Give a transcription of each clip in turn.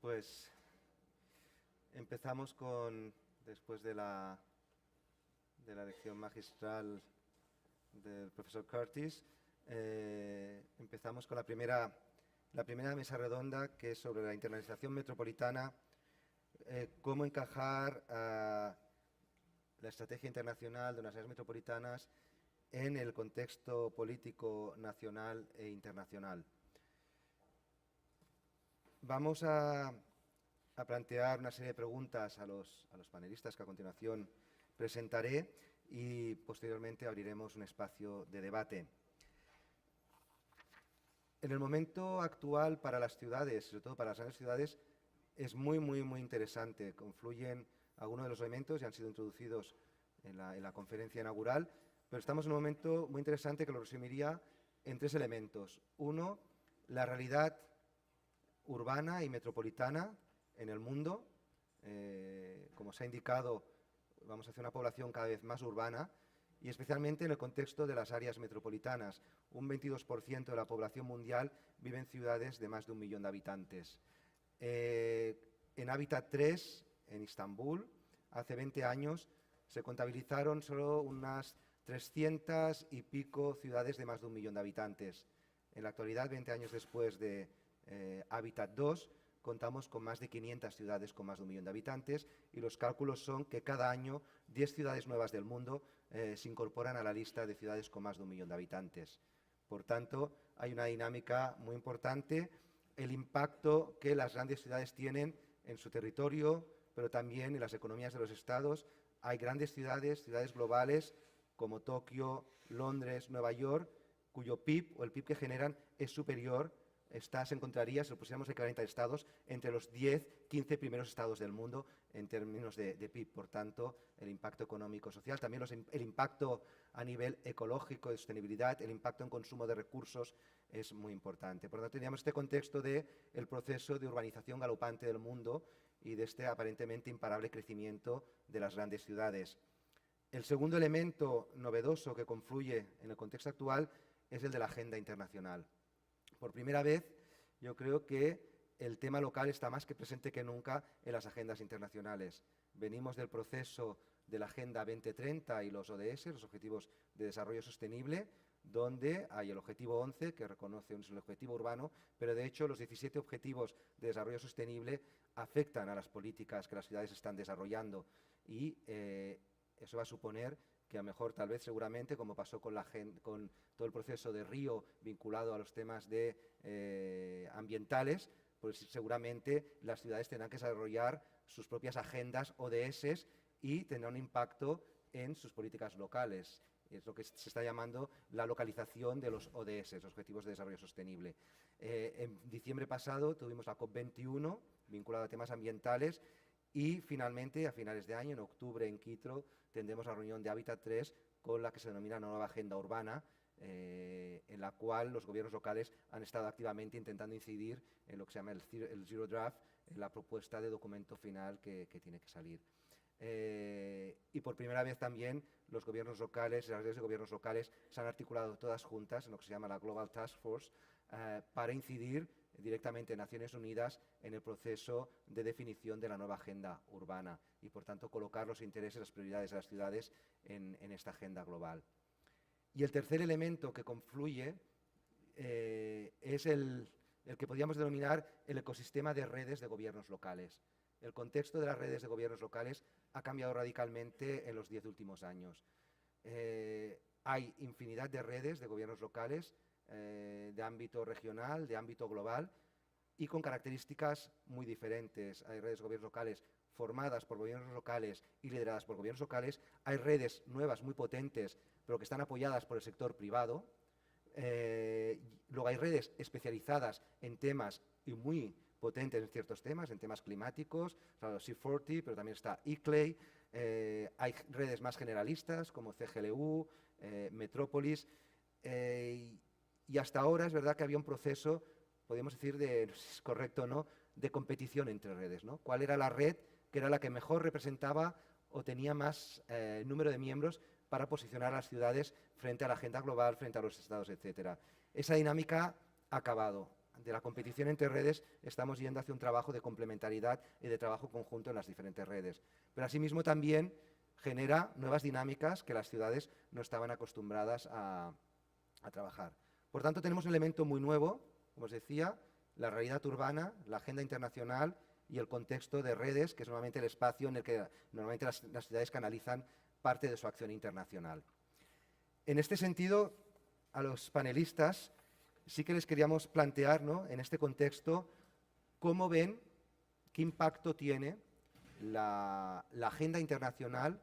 Pues empezamos después de la lección magistral del profesor Curtis, empezamos con la primera mesa redonda, que es sobre la internalización metropolitana, cómo encajar la estrategia internacional de unas áreas metropolitanas en el contexto político nacional e internacional. Vamos a plantear una serie de preguntas a los panelistas que a continuación presentaré y posteriormente abriremos un espacio de debate. En el momento actual para las ciudades, sobre todo para las grandes ciudades, es muy interesante. Confluyen algunos de los elementos, ya han sido introducidos en la conferencia inaugural, pero estamos en un momento muy interesante que lo resumiría en tres elementos. Uno, la realidad urbana y metropolitana en el mundo. Como se ha indicado, vamos hacia una población cada vez más urbana y especialmente en el contexto de las áreas metropolitanas. Un 22% de la población mundial vive en ciudades de más de 1 millón de habitantes. En Hábitat 3, en Estambul, hace 20 años, se contabilizaron solo unas 300 y pico ciudades de más de 1 millón de habitantes. En la actualidad, 20 años después de Hábitat 2, contamos con más de 500 ciudades con más de 1 millón de habitantes y los cálculos son que cada año 10 ciudades nuevas del mundo se incorporan a la lista de ciudades con más de 1 millón de habitantes. Por tanto, hay una dinámica muy importante, el impacto que las grandes ciudades tienen en su territorio, pero también en las economías de los estados. Hay grandes ciudades globales como Tokio, Londres, Nueva York, cuyo PIB o el PIB que generan es superior. Se encontraría, si lo pusiéramos equivalente a estados, entre los 10-15 primeros estados del mundo en términos de PIB. Por tanto, el impacto económico-social, también el impacto a nivel ecológico, de sostenibilidad, el impacto en consumo de recursos es muy importante. Por lo tanto, teníamos este contexto del proceso de urbanización galopante del mundo y de este aparentemente imparable crecimiento de las grandes ciudades. El segundo elemento novedoso que confluye en el contexto actual es el de la agenda internacional. Por primera vez, yo creo que el tema local está más que presente que nunca en las agendas internacionales. Venimos del proceso de la Agenda 2030 y los ODS, los Objetivos de Desarrollo Sostenible, donde hay el objetivo 11, que reconoce el objetivo urbano, pero de hecho los 17 Objetivos de Desarrollo Sostenible afectan a las políticas que las ciudades están desarrollando y eso va a suponer que a lo mejor, tal vez, seguramente, como pasó con todo el proceso de Río vinculado a los temas ambientales, pues seguramente las ciudades tendrán que desarrollar sus propias agendas ODS y tendrán un impacto en sus políticas locales. Es lo que se está llamando la localización de los ODS, los Objetivos de Desarrollo Sostenible. En diciembre pasado tuvimos la COP21 vinculada a temas ambientales. Y finalmente, a finales de año, en octubre, en Quito, tendremos la reunión de Hábitat 3 con la que se denomina Nueva Agenda Urbana, en la cual los gobiernos locales han estado activamente intentando incidir en lo que se llama el Zero Draft, en la propuesta de documento final que tiene que salir. Y por primera vez también los gobiernos locales y las redes de gobiernos locales se han articulado todas juntas en lo que se llama la Global Task Force para incidir directamente en Naciones Unidas en el proceso de definición de la nueva agenda urbana y, por tanto, colocar los intereses, las prioridades de las ciudades en esta agenda global. Y el tercer elemento que confluye es el que podríamos denominar el ecosistema de redes de gobiernos locales. El contexto de las redes de gobiernos locales ha cambiado radicalmente en los 10 últimos años. Hay infinidad de redes de gobiernos locales de ámbito regional, de ámbito global y con características muy diferentes. Hay redes de gobiernos locales formadas por gobiernos locales y lideradas por gobiernos locales. Hay redes nuevas muy potentes, pero que están apoyadas por el sector privado. Luego hay redes especializadas en temas y muy potentes en ciertos temas, en temas climáticos, claro, C40, pero también está ICLEI. Hay redes más generalistas como CGLU, Metrópolis. Y hasta ahora es verdad que había un proceso, podemos decir, no sé si es correcto o no, de competición entre redes, ¿no? ¿Cuál era la red que era la que mejor representaba o tenía más número de miembros para posicionar a las ciudades frente a la agenda global, frente a los estados, etcétera? Esa dinámica ha acabado. la competición entre redes estamos yendo hacia un trabajo de complementariedad y de trabajo conjunto en las diferentes redes. Pero asimismo también genera nuevas dinámicas que las ciudades no estaban acostumbradas a trabajar. Por tanto, tenemos un elemento muy nuevo, como os decía, la realidad urbana, la agenda internacional y el contexto de redes, que es normalmente el espacio en el que normalmente las ciudades canalizan parte de su acción internacional. En este sentido, a los panelistas sí que les queríamos plantear, ¿no?, en este contexto, cómo ven, qué impacto tiene la agenda internacional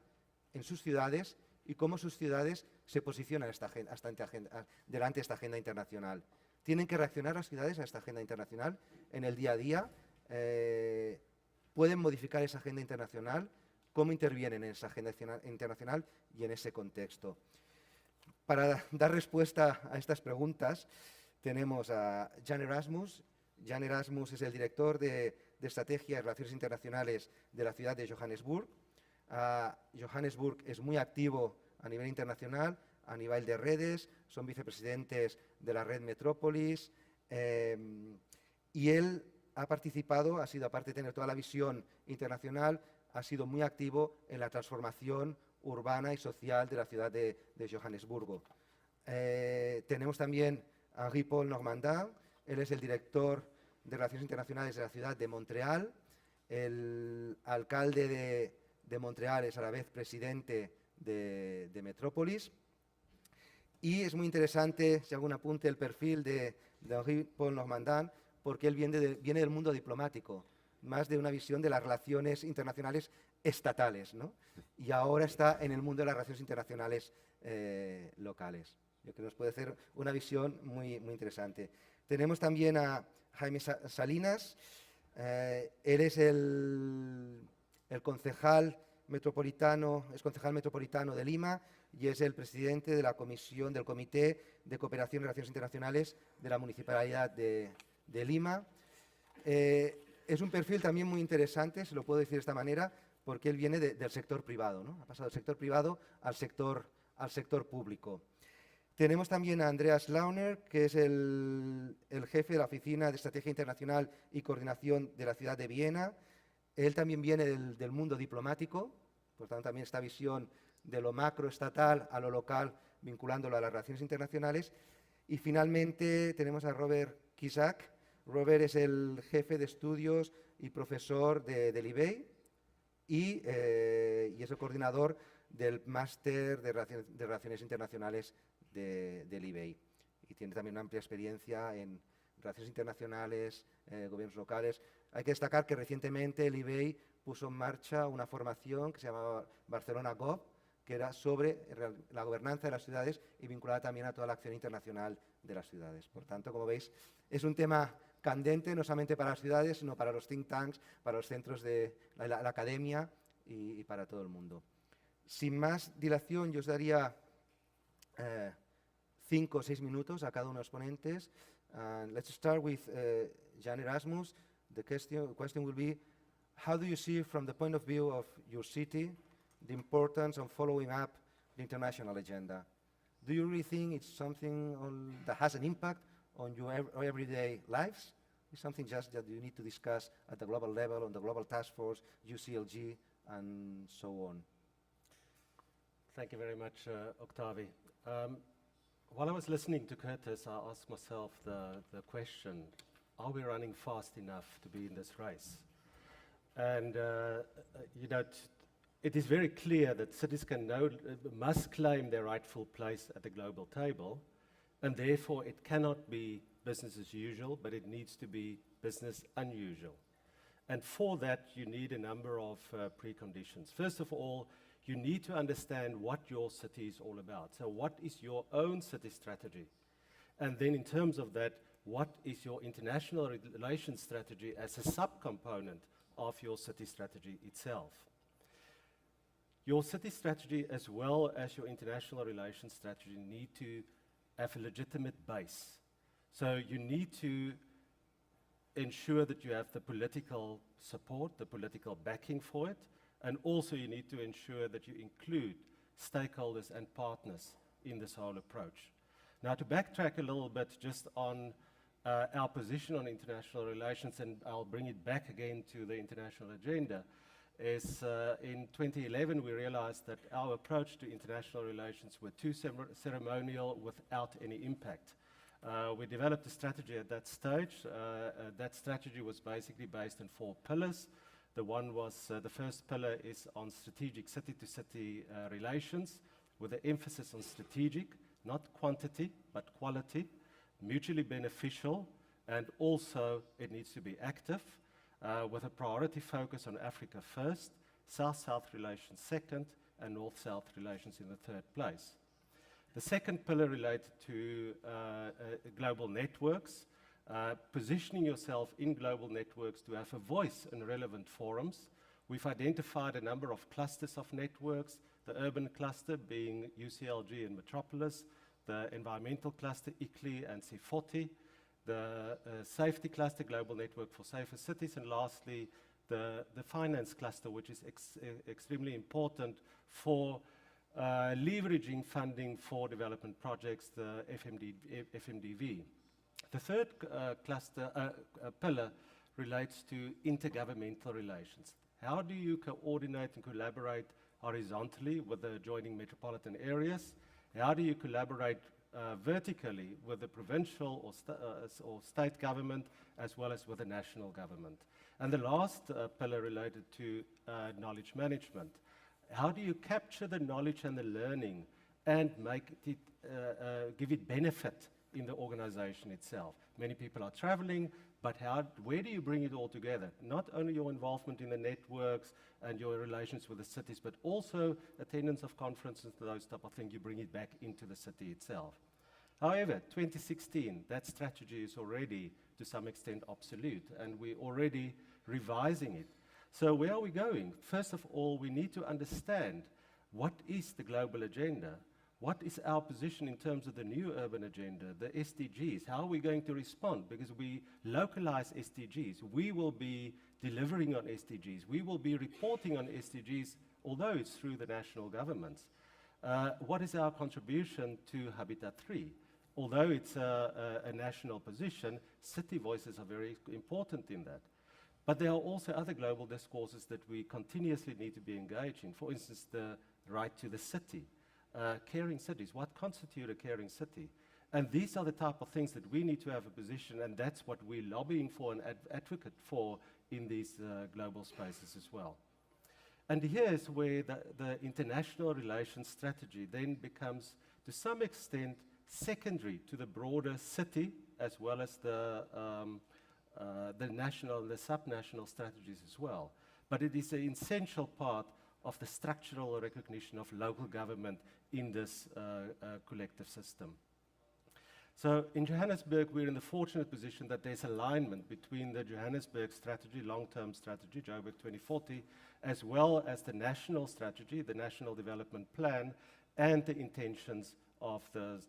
en sus ciudades y cómo sus ciudades se posicionan delante de esta agenda internacional. ¿Tienen que reaccionar las ciudades a esta agenda internacional en el día a día? ¿Pueden modificar esa agenda internacional? ¿Cómo intervienen en esa agenda internacional y en ese contexto? Para dar respuesta a estas preguntas, tenemos a Jan Erasmus. Jan Erasmus es el director de Estrategia y Relaciones Internacionales de la ciudad de Johannesburg. Johannesburg es muy activo a nivel internacional, a nivel de redes, son vicepresidentes de la red Metrópolis, y él ha participado, ha sido, aparte de tener toda la visión internacional, ha sido muy activo en la transformación urbana y social de la ciudad de Johannesburgo. Tenemos también a Henri-Paul Normandin. Él es el director de Relaciones Internacionales de la ciudad de Montreal. El alcalde de Montreal es a la vez presidente de Metrópolis. Y es muy interesante, si algún apunte, el perfil de Henri-Paul Normandin, porque él viene del mundo diplomático, más de una visión de las relaciones internacionales estatales, ¿no? Y ahora está en el mundo de las relaciones internacionales locales. Yo creo que nos puede hacer una visión muy interesante. Tenemos también a Jaime Salinas. Él es el concejal metropolitano de Lima y es el presidente de la comisión del Comité de Cooperación y Relaciones Internacionales de la Municipalidad de Lima. Es un perfil también muy interesante, se lo puedo decir de esta manera, porque él viene del sector privado, ¿no? Ha pasado del sector privado al sector público. Tenemos también a Andreas Launer, que es el jefe de la Oficina de Estrategia Internacional y Coordinación de la ciudad de Viena. Él también viene del mundo diplomático, por tanto también esta visión de lo macroestatal a lo local, vinculándolo a las relaciones internacionales. Y finalmente tenemos a Robert Kisak. Robert es el jefe de estudios y profesor del IBEI y es el coordinador del máster de Relaciones Internacionales del IBEI. Y tiene también una amplia experiencia en relaciones internacionales, gobiernos locales. Hay que destacar que recientemente el IBEI puso en marcha una formación que se llamaba Barcelona Gov, que era sobre la gobernanza de las ciudades y vinculada también a toda la acción internacional de las ciudades. Por tanto, como veis, es un tema candente no solamente para las ciudades, sino para los think tanks, para los centros de la academia y para todo el mundo. Sin más dilación, yo os daría 5 o 6 minutos a cada uno de los ponentes. Let's start with Jan Erasmus. The question will be, how do you see from the point of view of your city the importance of following up the international agenda? Do you really think it's something that has an impact on your everyday lives? It's something just that you need to discuss at the global level, on the Global Task Force, UCLG, and so on. Thank you very much, Octavi. While I was listening to Curtis, I asked myself the question, are we running fast enough to be in this race? And, you know, it is very clear that cities must claim their rightful place at the global table, and therefore it cannot be business as usual, but it needs to be business unusual. And for that, you need a number of preconditions. First of all, you need to understand what your city is all about. So what is your own city strategy? And then in terms of that, what is your international relations strategy as a subcomponent of your city strategy itself? Your city strategy as well as your international relations strategy need to have a legitimate base. So you need to ensure that you have the political support, the political backing for it, and also you need to ensure that you include stakeholders and partners in this whole approach. Now to backtrack a little bit just on our position on international relations, and I'll bring it back again to the international agenda, is in 2011 we realized that our approach to international relations were too ceremonial without any impact. We developed a strategy at that stage. That strategy was basically based on 4 pillars. The one was, the first pillar is on strategic city-to-city relations, with an emphasis on strategic, not quantity, but quality, mutually beneficial, and also it needs to be active, with a priority focus on Africa first, South-South relations second, and North-South relations in the third place. The second pillar related to global networks, positioning yourself in global networks to have a voice in relevant forums. We've identified a number of clusters of networks, the urban cluster being UCLG and Metropolis, the environmental cluster, ICLEI and C40, the safety cluster, Global Network for Safer Cities, and lastly, the finance cluster, which is extremely important for leveraging funding for development projects, the FMDV. The third pillar relates to intergovernmental relations. How do you coordinate and collaborate horizontally with the adjoining metropolitan areas? How do you collaborate vertically with the provincial or state government as well as with the national government? And the last pillar related to knowledge management. How do you capture the knowledge and the learning and make it, give it benefit in the organization itself? Many people are traveling, but where do you bring it all together? Not only your involvement in the networks and your relations with the cities, but also attendance of conferences and those type of things, you bring it back into the city itself. However, 2016, that strategy is already to some extent obsolete, and we're already revising it. So where are we going? First of all, we need to understand what is the global agenda. What is our position in terms of the new urban agenda, the SDGs? How are we going to respond? Because we localize SDGs. We will be delivering on SDGs. We will be reporting on SDGs, although it's through the national governments. What is our contribution to Habitat 3? Although it's a national position, city voices are very important in that. But there are also other global discourses that we continuously need to be engaged in. For instance, the right to the city. Caring cities, what constitute a caring city? And these are the type of things that we need to have a position, and that's what we're lobbying for and advocate for in these global spaces as well. And here's where the international relations strategy then becomes, to some extent, secondary to the broader city, as well as the national and the subnational strategies as well. But it is an essential part of the structural recognition of local government in this collective system. So in Johannesburg, we're in the fortunate position that there's alignment between the Johannesburg strategy, long-term strategy, Joburg 2040, as well as the national strategy, the National Development Plan, and the intentions of the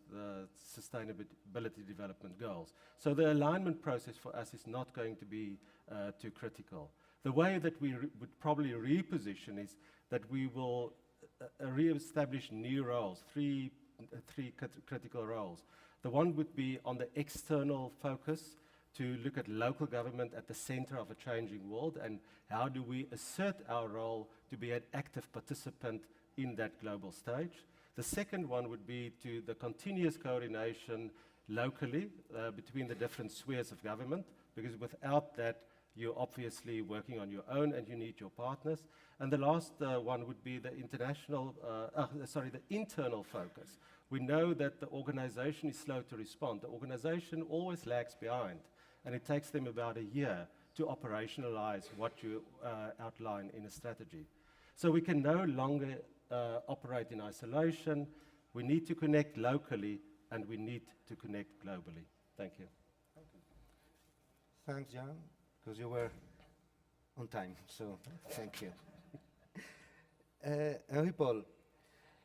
Sustainability Development Goals. So the alignment process for us is not going to be too critical. The way that we would probably reposition is that we will re-establish new roles, three critical roles. The one would be on the external focus, to look at local government at the center of a changing world, and how do we assert our role to be an active participant in that global stage. The second one would be to the continuous coordination locally between the different spheres of government, because without that, you're obviously working on your own and you need your partners. And the last one would be the the internal focus. We know that the organization is slow to respond. The organization always lags behind, and it takes them about a year to operationalize what you outline in a strategy. So we can no longer operate in isolation. We need to connect locally, and we need to connect globally. Thank you. Thanks, Jan, because you were on time, so thank you. Henri Paul,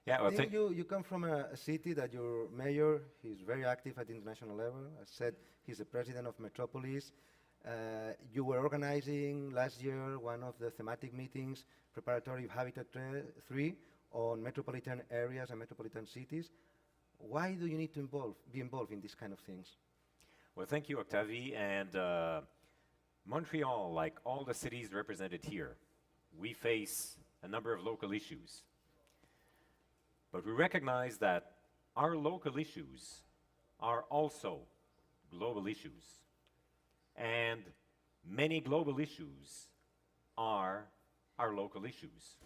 Yeah, well, you come from a city that your mayor, he's very active at the international level. I said he's the president of Metropolis. You were organizing last year one of the thematic meetings preparatory of Habitat 3 on metropolitan areas and metropolitan cities. Why do you need to be involved in these kind of things? Well, thank you, Octavie. And Montreal, like all the cities represented here, we face a number of local issues. But we recognize that our local issues are also global issues. And many global issues are our local issues.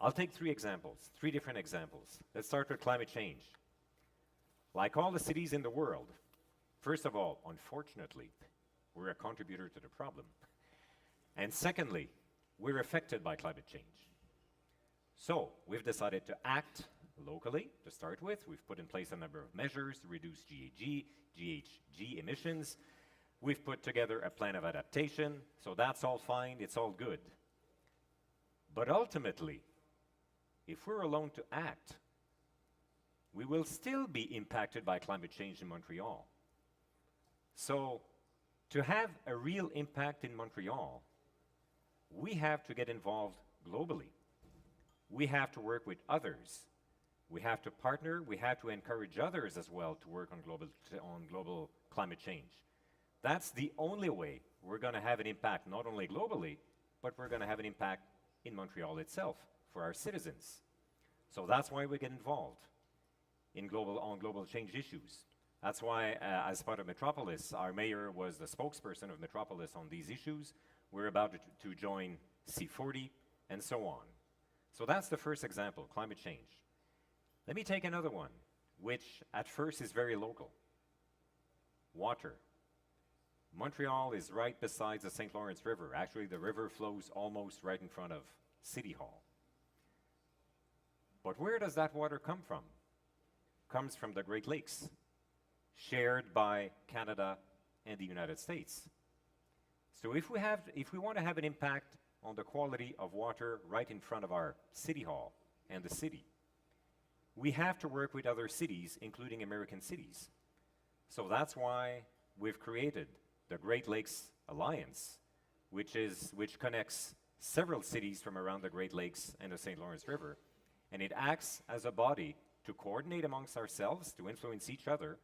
I'll take three different examples. Let's start with climate change. Like all the cities in the world, first of all, unfortunately, we're a contributor to the problem. And secondly, we're affected by climate change. So we've decided to act locally to start with. We've put in place a number of measures to reduce GHG emissions. We've put together a plan of adaptation, so that's all fine, it's all good. But ultimately, if we're alone to act, we will still be impacted by climate change in Montreal. So, to have a real impact in Montreal, we have to get involved globally. We have to work with others. We have to partner, we have to encourage others as well to work on global climate change. That's the only way we're going to have an impact, not only globally, but we're going to have an impact in Montreal itself for our citizens. So that's why we get involved on global change issues. That's why, as part of Metropolis, our mayor was the spokesperson of Metropolis on these issues. We're about to join C40 and so on. So that's the first example, climate change. Let me take another one, which at first is very local. Water. Montreal is right beside the St. Lawrence River. Actually, the river flows almost right in front of City Hall. But where does that water come from? Comes from the Great Lakes, shared by Canada and the United States. So if we want to have an impact on the quality of water right in front of our City Hall and the city, we have to work with other cities, including American cities. So that's why we've created the Great Lakes Alliance, which connects several cities from around the Great Lakes and the St. Lawrence River, and it acts as a body to coordinate amongst ourselves, to influence each other,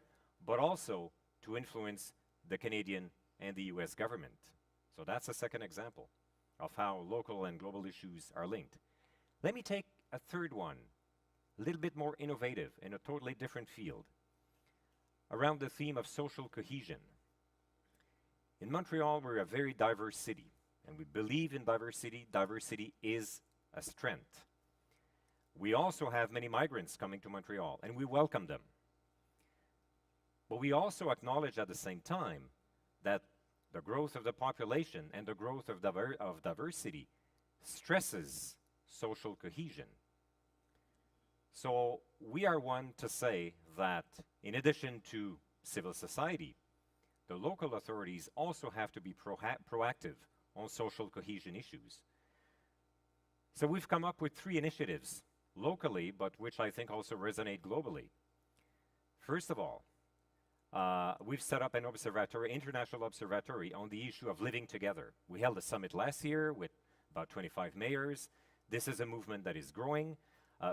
but also to influence the Canadian and the US government. So that's a second example of how local and global issues are linked. Let me take a third one, a little bit more innovative in a totally different field, around the theme of social cohesion. In Montreal, we're a very diverse city, and we believe in diversity. Diversity is a strength. We also have many migrants coming to Montreal, and we welcome them. But we also acknowledge at the same time that the growth of the population and the growth of diversity stresses social cohesion. So we are one to say that in addition to civil society, the local authorities also have to be proactive on social cohesion issues. So we've come up with 3 initiatives locally, but which I think also resonate globally. First of all, we've set up an international observatory on the issue of living together. We held a summit last year with about 25 mayors. This is a movement that is growing.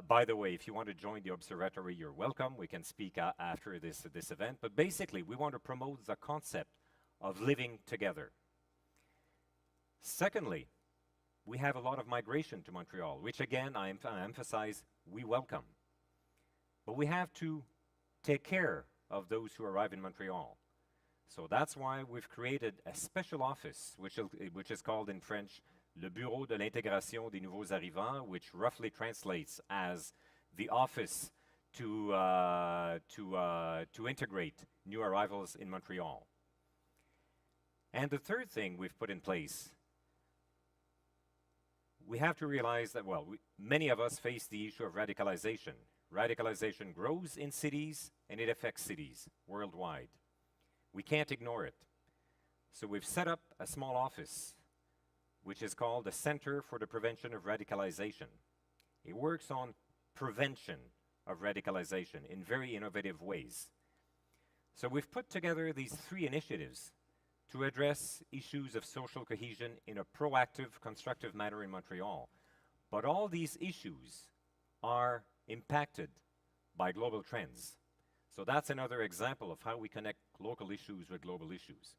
By the way, if you want to join the observatory, you're welcome. We can speak after this event. But basically, we want to promote the concept of living together. Secondly, we have a lot of migration to Montreal, which again, I emphasize, we welcome. But we have to take care of those who arrive in Montreal. So that's why we've created a special office, which is called in French, Le Bureau de l'Intégration des Nouveaux Arrivants, which roughly translates as the office to integrate new arrivals in Montreal. And the third thing we've put in place, we have to realize that, well, many of us face the issue of radicalization. Radicalization grows in cities, and it affects cities worldwide. We can't ignore it. So we've set up a small office, which is called the Center for the Prevention of Radicalization. It works on prevention of radicalization in very innovative ways. So we've put together these 3 initiatives to address issues of social cohesion in a proactive, constructive manner in Montreal. But all these issues are impacted by global trends. So that's another example of how we connect local issues with global issues.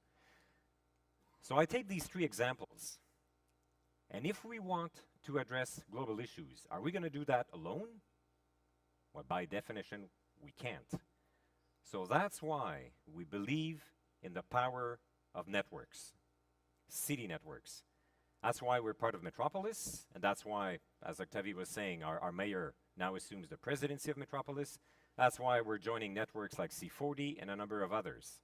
So I take these three examples, and if we want to address global issues, are we going to do that alone? Well, by definition, we can't. So that's why we believe in the power of networks, city networks. That's why we're part of Metropolis, and that's why, as Octavie was saying, our mayor now assumes the presidency of Metropolis. That's why we're joining networks like C40 and a number of others.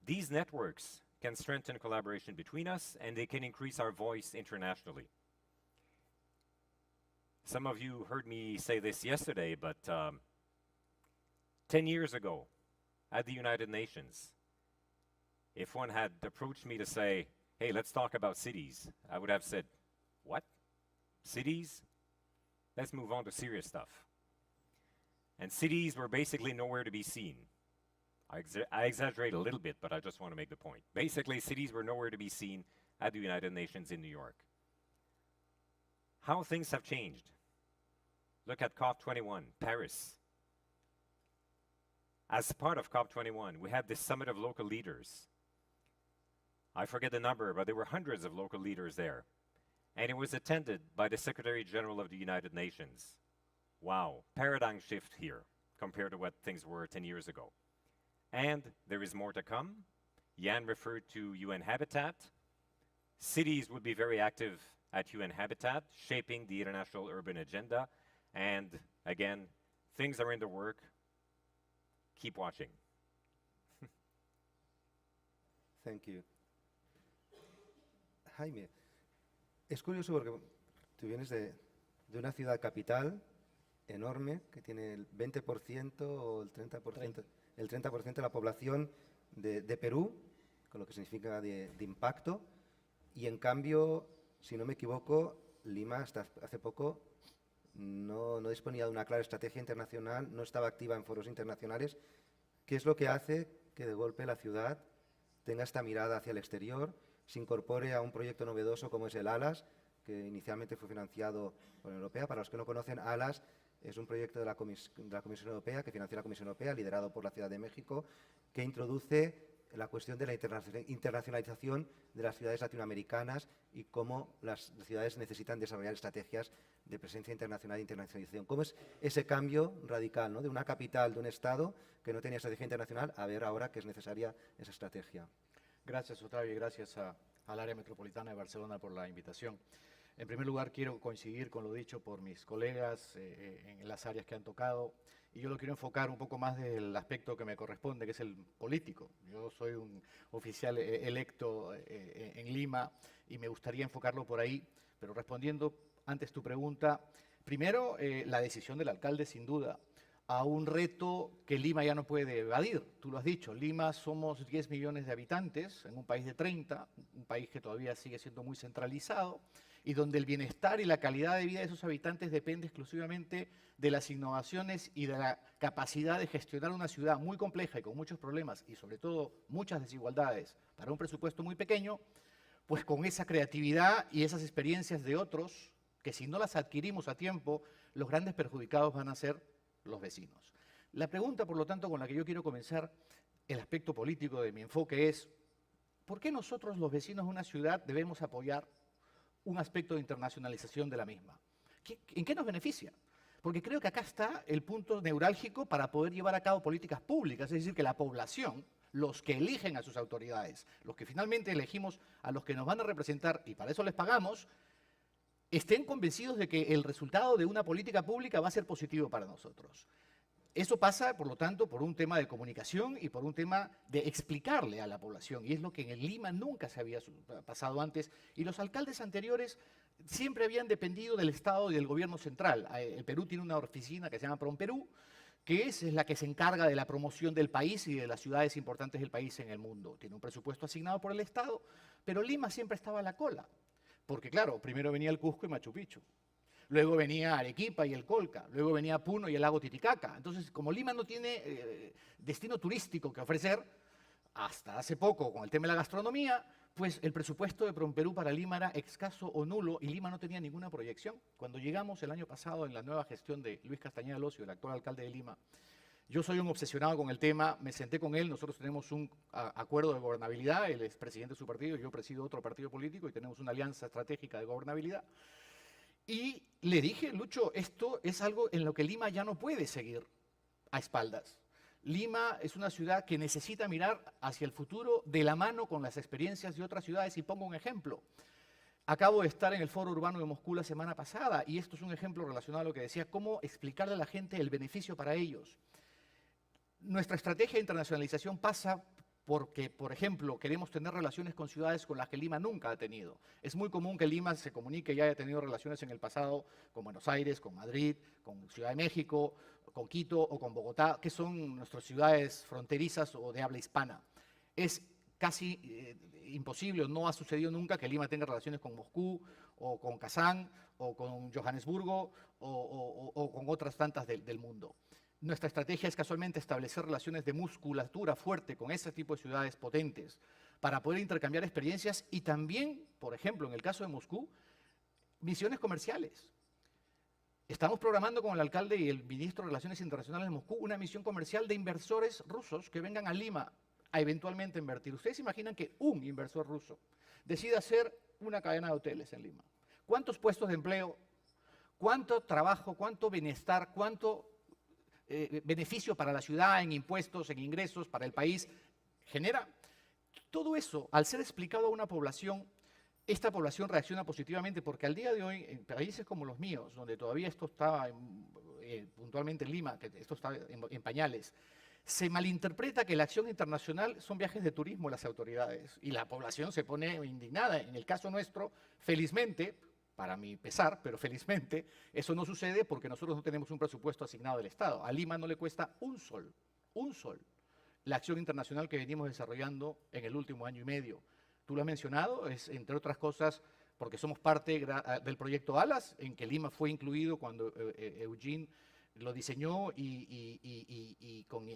These networks can strengthen collaboration between us, and they can increase our voice internationally. Some of you heard me say this yesterday, but 10 years ago at the United Nations, if one had approached me to say, hey, let's talk about cities, I would have said, what? Cities? Let's move on to serious stuff. And cities were basically nowhere to be seen. I exaggerate a little bit, but I just want to make the point. Basically, cities were nowhere to be seen at the United Nations in New York. How things have changed. Look at COP21, Paris. As part of COP21, we had this summit of local leaders. I forget the number, but there were hundreds of local leaders there. And it was attended by the Secretary General of the United Nations. Wow, paradigm shift here compared to what things were 10 years ago. And there is more to come. Jan referred to UN Habitat. Cities would be very active at UN Habitat, shaping the international urban agenda. And again, things are in the work. Keep watching. Thank you. Jaime, es curioso porque tú vienes de una ciudad capital enorme que tiene el 20% o el 30%, el 30% de la población de Perú, con lo que significa de impacto, y en cambio, si no me equivoco, Lima hasta hace poco no disponía de una clara estrategia internacional, no estaba activa en foros internacionales. ¿Qué es lo que hace que de golpe la ciudad tenga esta mirada hacia el exterior, se incorpore a un proyecto novedoso como es el ALAS, que inicialmente fue financiado por la Unión Europea? Para los que no conocen, ALAS es un proyecto de la Comisión Europea, que financió la Comisión Europea, liderado por la Ciudad de México, que introduce la cuestión de la internacionalización de las ciudades latinoamericanas y cómo las ciudades necesitan desarrollar estrategias de presencia internacional e internacionalización. ¿Cómo es ese cambio radical, ¿no?, de una capital, de un Estado que no tenía estrategia internacional, a ver ahora que es necesaria esa estrategia? Gracias, Octavio, y gracias al área metropolitana de Barcelona por la invitación. En primer lugar, quiero coincidir con lo dicho por mis colegas en las áreas que han tocado, y yo lo quiero enfocar un poco más desde el aspecto que me corresponde, que es el político. Yo soy un oficial electo en Lima y me gustaría enfocarlo por ahí, pero respondiendo antes tu pregunta, primero, la decisión del alcalde, sin duda, a un reto que Lima ya no puede evadir. Tú lo has dicho, Lima somos 10 millones de habitantes en un país de 30, un país que todavía sigue siendo muy centralizado, y donde el bienestar y la calidad de vida de esos habitantes depende exclusivamente de las innovaciones y de la capacidad de gestionar una ciudad muy compleja y con muchos problemas y sobre todo muchas desigualdades para un presupuesto muy pequeño, pues con esa creatividad y esas experiencias de otros, que si no las adquirimos a tiempo, los grandes perjudicados van a ser los vecinos. La pregunta, por lo tanto, con la que yo quiero comenzar el aspecto político de mi enfoque es, ¿por qué nosotros los vecinos de una ciudad debemos apoyar un aspecto de internacionalización de la misma? ¿En qué nos beneficia? Porque creo que acá está el punto neurálgico para poder llevar a cabo políticas públicas, es decir, que la población, los que eligen a sus autoridades, los que finalmente elegimos a los que nos van a representar y para eso les pagamos, estén convencidos de que el resultado de una política pública va a ser positivo para nosotros. Eso pasa, por lo tanto, por un tema de comunicación y por un tema de explicarle a la población, y es lo que en Lima nunca se había pasado antes, y los alcaldes anteriores siempre habían dependido del Estado y del gobierno central. El Perú tiene una oficina que se llama PROMPERÚ, que es la que se encarga de la promoción del país y de las ciudades importantes del país en el mundo. Tiene un presupuesto asignado por el Estado, pero Lima siempre estaba a la cola, porque claro, primero venía el Cusco y Machu Picchu. Luego venía Arequipa y el Colca, luego venía Puno y el lago Titicaca. Entonces, como Lima no tiene destino turístico que ofrecer, hasta hace poco con el tema de la gastronomía, pues el presupuesto de PROMPERÚ para Lima era escaso o nulo y Lima no tenía ninguna proyección. Cuando llegamos el año pasado en la nueva gestión de Luis Castañeda Locio, el actual alcalde de Lima, Yo soy un obsesionado con el tema, me senté con él, nosotros tenemos un acuerdo de gobernabilidad, él es presidente de su partido, yo presido otro partido político y tenemos una alianza estratégica de gobernabilidad. Y le dije, Lucho, esto es algo en lo que Lima ya no puede seguir a espaldas. Lima es una ciudad que necesita mirar hacia el futuro de la mano con las experiencias de otras ciudades. Y pongo un ejemplo. Acabo de estar en el Foro Urbano de Moscú la semana pasada y esto es un ejemplo relacionado a lo que decía, cómo explicarle a la gente el beneficio para ellos. Nuestra estrategia de internacionalización pasa porque, por ejemplo, queremos tener relaciones con ciudades con las que Lima nunca ha tenido. Es muy común que Lima se comunique y haya tenido relaciones en el pasado con Buenos Aires, con Madrid, con Ciudad de México, con Quito o con Bogotá, que son nuestras ciudades fronterizas o de habla hispana. Es casi imposible, o no ha sucedido nunca que Lima tenga relaciones con Moscú o con Kazán o con Johannesburgo o con otras tantas del mundo. Nuestra estrategia es casualmente establecer relaciones de musculatura fuerte con ese tipo de ciudades potentes para poder intercambiar experiencias y también, por ejemplo, en el caso de Moscú, misiones comerciales. Estamos programando con el alcalde y el ministro de Relaciones Internacionales de Moscú una misión comercial de inversores rusos que vengan a Lima a eventualmente invertir. ¿Ustedes se imaginan que un inversor ruso decida hacer una cadena de hoteles en Lima? ¿Cuántos puestos de empleo, cuánto trabajo, cuánto bienestar, cuánto beneficio para la ciudad en impuestos, en ingresos, para el país genera? Todo eso, al ser explicado a una población, esta población reacciona positivamente porque al día de hoy, en países como los míos, donde todavía esto está puntualmente en Lima, que esto está en pañales, se malinterpreta que la acción internacional son viajes de turismo de las autoridades y la población se pone indignada. En el caso nuestro, felizmente, para mi pesar, pero felizmente, eso no sucede porque nosotros no tenemos un presupuesto asignado del Estado. A Lima no le cuesta un sol, la acción internacional que venimos desarrollando en el último año y medio. Tú lo has mencionado, es entre otras cosas porque somos parte del proyecto ALAS, en que Lima fue incluido cuando Eugene lo diseñó y con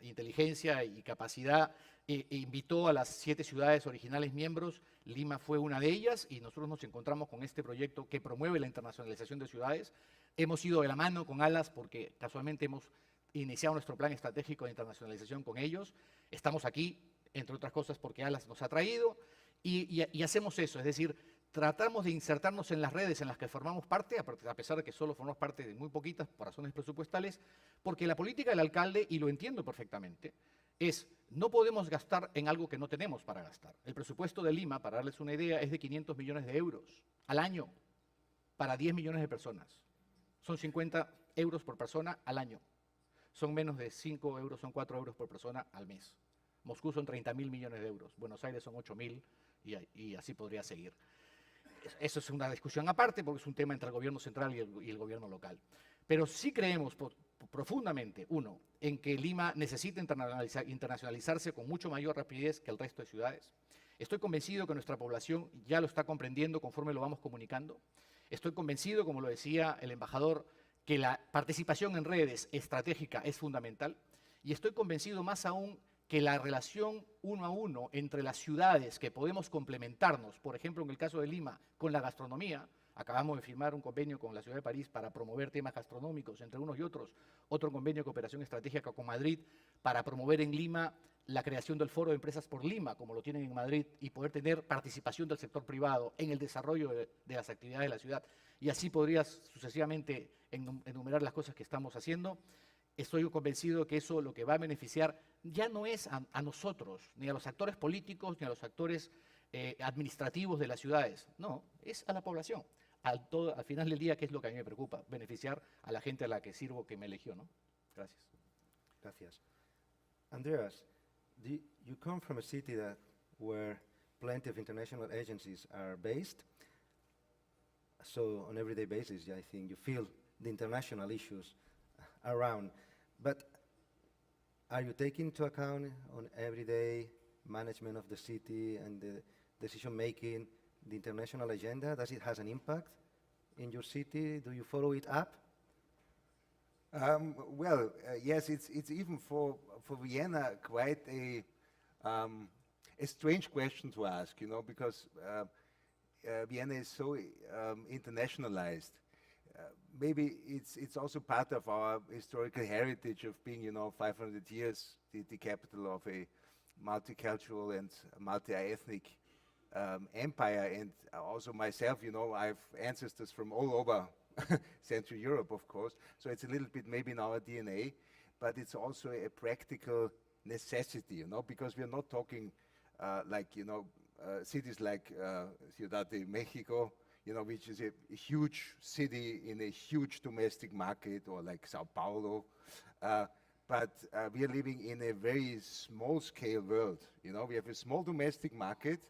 inteligencia y capacidad invitó a las 7 ciudades originales miembros. Lima fue una de ellas y nosotros nos encontramos con este proyecto que promueve la internacionalización de ciudades. Hemos ido de la mano con ALAS porque casualmente hemos iniciado nuestro plan estratégico de internacionalización con ellos. Estamos aquí, entre otras cosas, porque ALAS nos ha traído y hacemos eso, es decir, tratamos de insertarnos en las redes en las que formamos parte, a pesar de que solo formamos parte de muy poquitas por razones presupuestales, porque la política del alcalde, y lo entiendo perfectamente, es no podemos gastar en algo que no tenemos para gastar. El presupuesto de Lima, para darles una idea, es de 500 millones de euros al año para 10 millones de personas. Son 50 euros por persona al año. Son menos de 5 euros, son 4 euros por persona al mes. Moscú son 30.000 millones de euros, Buenos Aires son 8.000 y así podría seguir. Eso es una discusión aparte porque es un tema entre el gobierno central y el gobierno local. Pero sí creemos profundamente, uno, en que Lima necesita internacionalizarse con mucho mayor rapidez que el resto de ciudades. Estoy convencido que nuestra población ya lo está comprendiendo conforme lo vamos comunicando. Estoy convencido, como lo decía el embajador, que la participación en redes estratégica es fundamental. Y estoy convencido más aún que la relación uno a uno entre las ciudades que podemos complementarnos, por ejemplo, en el caso de Lima, con la gastronomía. Acabamos de firmar un convenio con la ciudad de París para promover temas gastronómicos entre unos y otros, otro convenio de cooperación estratégica con Madrid para promover en Lima la creación del Foro de Empresas por Lima, como lo tienen en Madrid, y poder tener participación del sector privado en el desarrollo de las actividades de la ciudad. Y así podrías sucesivamente enumerar las cosas que estamos haciendo. Estoy convencido que eso lo que va a beneficiar ya no es a nosotros, ni a los actores políticos, ni a los actores administrativos de las ciudades. No, es a la población. Al final del día, ¿qué es lo que a mí me preocupa? Beneficiar a la gente a la que sirvo, que me eligió, ¿no? Gracias. Gracias. Andreas, you come from a city where plenty of international agencies are based. So on everyday basis, I think you feel the international issues around. But are you taking into account on everyday management of the city and the decision-making, the international agenda? Does it have an impact in your city? Do you follow it up? Yes, it's even for Vienna quite a strange question to ask, because Vienna is so internationalized. maybe it's also part of our historical heritage of being, 500 years the capital of a multicultural and multi-ethnic empire. And also myself, I have ancestors from all over Central Europe, of course. So it's a little bit maybe in our DNA, but it's also a practical necessity, because we are not talking cities like Ciudad de Mexico, which is a huge city in a huge domestic market, or like Sao Paulo. But we are living in a very small-scale world. We have a small domestic market.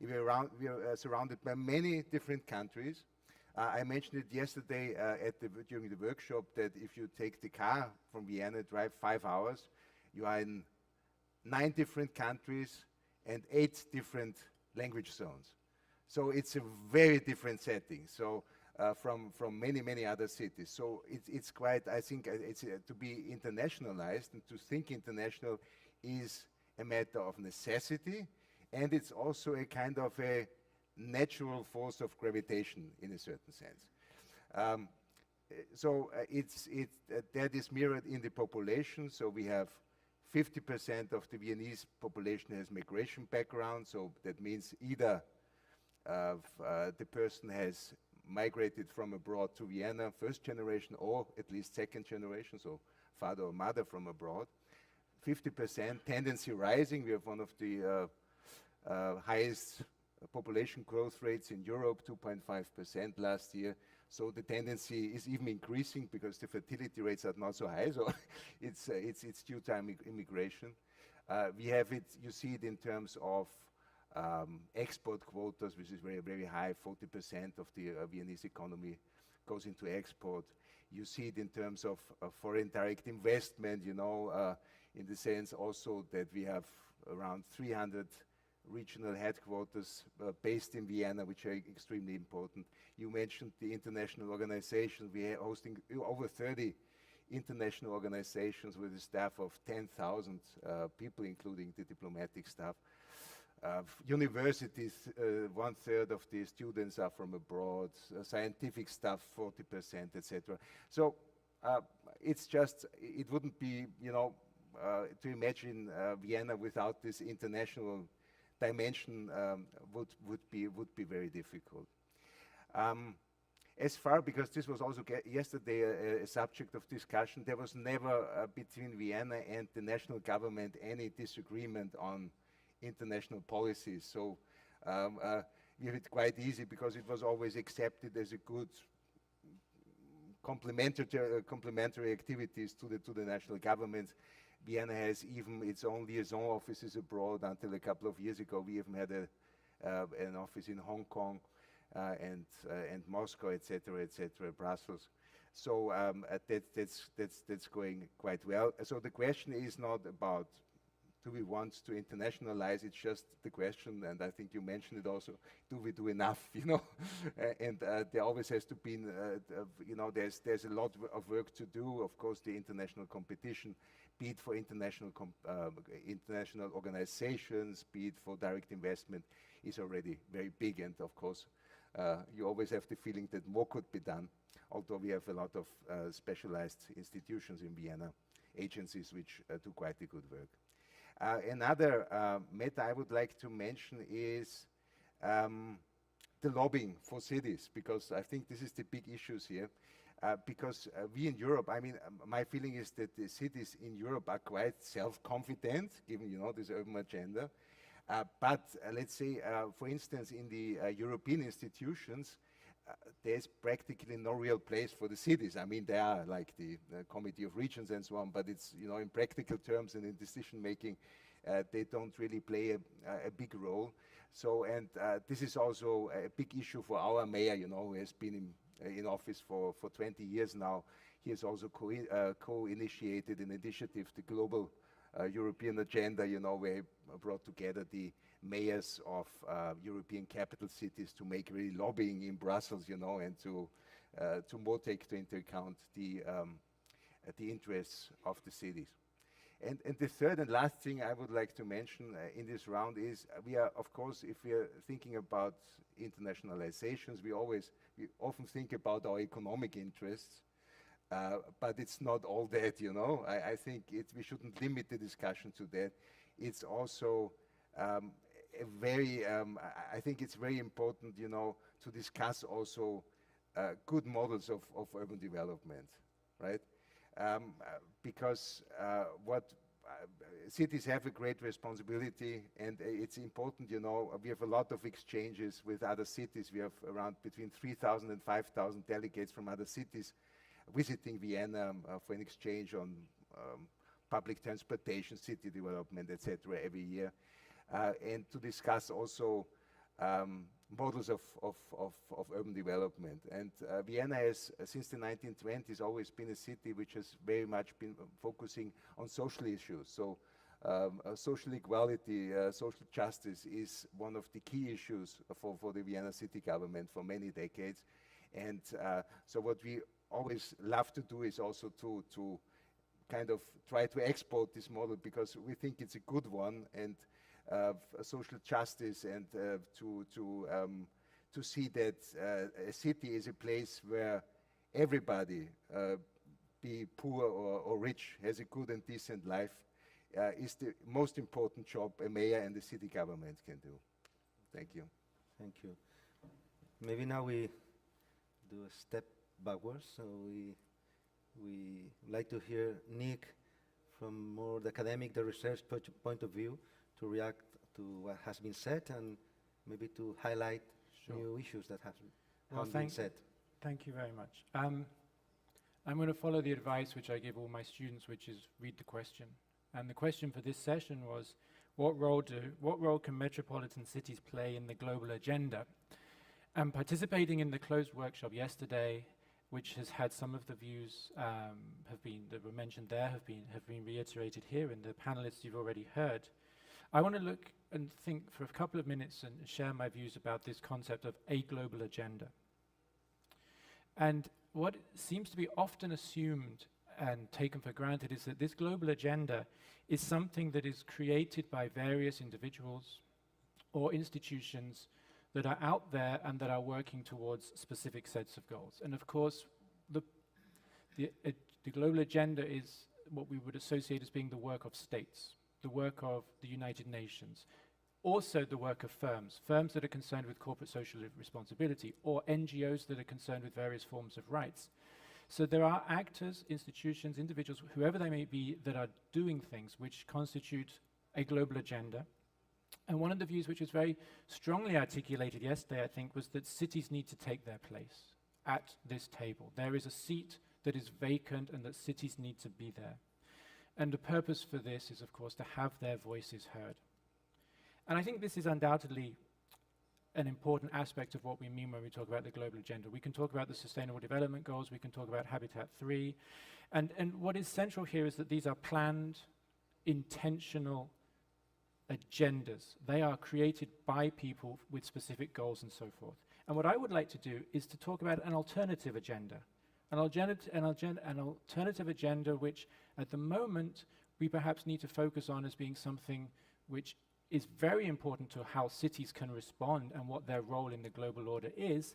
We are surrounded by many different countries. I mentioned it yesterday during the workshop that if you take the car from Vienna, drive 5 hours, you are in 9 different countries and 8 different language zones. So it's a very different setting. So from many other cities. So it's quite, I think, it's to be internationalized and to think international is a matter of necessity, and it's also a kind of a natural force of gravitation in a certain sense. That is mirrored in the population. So we have 50% of the Viennese population has migration background. So that means either the person has migrated from abroad to Vienna, first generation, or at least second generation, so father or mother from abroad. 50%, tendency rising. We have one of the highest population growth rates in Europe, 2.5% last year. So the tendency is even increasing because the fertility rates are not so high. So it's due to immigration. We have it. You see it in terms of export quotas, which is very high. 40% of the Viennese economy goes into export. You see it in terms of foreign direct investment. In the sense also that we have around 300 regional headquarters based in Vienna, which are extremely important. You mentioned the international organizations. We are hosting over 30 international organizations with a staff of 10,000 people, including the diplomatic staff. Universities, 1/3 of the students are from abroad. Scientific staff, 40%, etc. So it's just, it wouldn't be, to imagine Vienna without this international dimension would be very difficult. As far, because this was also yesterday a subject of discussion, there was never between Vienna and the national government any disagreement on international policies. So we have it quite easy because it was always accepted as a good complementary activities to the national governments. Vienna has even its own liaison offices abroad. Until a couple of years ago, we even had an office in Hong Kong and Moscow, etc., Brussels. So that's going quite well. So the question is not about do we want to internationalize? It's just the question, and I think you mentioned it also. Do we do enough? And there always has to be, there's a lot of work to do. Of course, the international competition, be it for international organizations, be it for direct investment, is already very big. And of course, you always have the feeling that more could be done. Although we have a lot of specialized institutions in Vienna, agencies which do quite a good work. Another matter I would like to mention is the lobbying for cities, because I think this is the big issues here. Because we in Europe, I mean, my feeling is that the cities in Europe are quite self-confident, given this urban agenda. But let's say, for instance, in the European institutions, there's practically no real place for the cities. I mean, there are like the Committee of Regions and so on, but it's, in practical terms and in decision making, they don't really play a big role. So, and this is also a big issue for our mayor, who has been in office for 20 years now. He has also co-initiated an initiative, the Global European Agenda, where he brought together the mayors of European capital cities to make really lobbying in Brussels, and to more take into account the interests of the cities. And the third and last thing I would like to mention in this round is we are, of course, if we are thinking about internationalizations, we often think about our economic interests, but it's not all that, you know. I think we shouldn't limit the discussion to that. It's also a very, I think it's very important, you know, to discuss also good models of urban development, right? Because cities have a great responsibility, and it's important, you know, we have a lot of exchanges with other cities. We have around between 3,000 and 5,000 delegates from other cities visiting Vienna for an exchange on public transportation, city development, etc. every year, and to discuss also models of urban development. And Vienna has, since the 1920s, always been a city which has very much been focusing on social issues. So social equality, social justice is one of the key issues for the Vienna city government for many decades. And so what we always love to do is also to kind of try to export this model, because we think it's a good one, and social justice, and to see that a city is a place where everybody, be poor or rich, has a good and decent life, is the most important job a mayor and the city government can do. Thank you. Thank you. Maybe now we do a step backwards. So we like to hear Nick from more the academic, the research point of view, to react to what has been said and maybe to highlight new issues that have been said. Thank you very much. I'm going to follow the advice which I give all my students, which is read the question. And the question for this session was, what role can metropolitan cities play in the global agenda? And participating in the closed workshop yesterday, which has had some of the views that were mentioned there have been reiterated here in the panelists you've already heard. I want to look and think for a couple of minutes and share my views about this concept of a global agenda. And what seems to be often assumed and taken for granted is that this global agenda is something that is created by various individuals or institutions that are out there and that are working towards specific sets of goals. And of course, the global agenda is what we would associate as being the work of states, the work of the United Nations, also the work of firms that are concerned with corporate social responsibility, or NGOs that are concerned with various forms of rights. So there are actors, institutions, individuals, whoever they may be, that are doing things which constitute a global agenda. And one of the views which was very strongly articulated yesterday, I think, was that cities need to take their place at this table. There is a seat that is vacant and that cities need to be there. And the purpose for this is, of course, to have their voices heard. And I think this is undoubtedly an important aspect of what we mean when we talk about the global agenda. We can talk about the Sustainable Development Goals, we can talk about Habitat 3, and what is central here is that these are planned, intentional agendas. They are created by people with specific goals and so forth. And what I would like to do is to talk about an alternative agenda. An alternative agenda which, at the moment, we perhaps need to focus on as being something which is very important to how cities can respond and what their role in the global order is,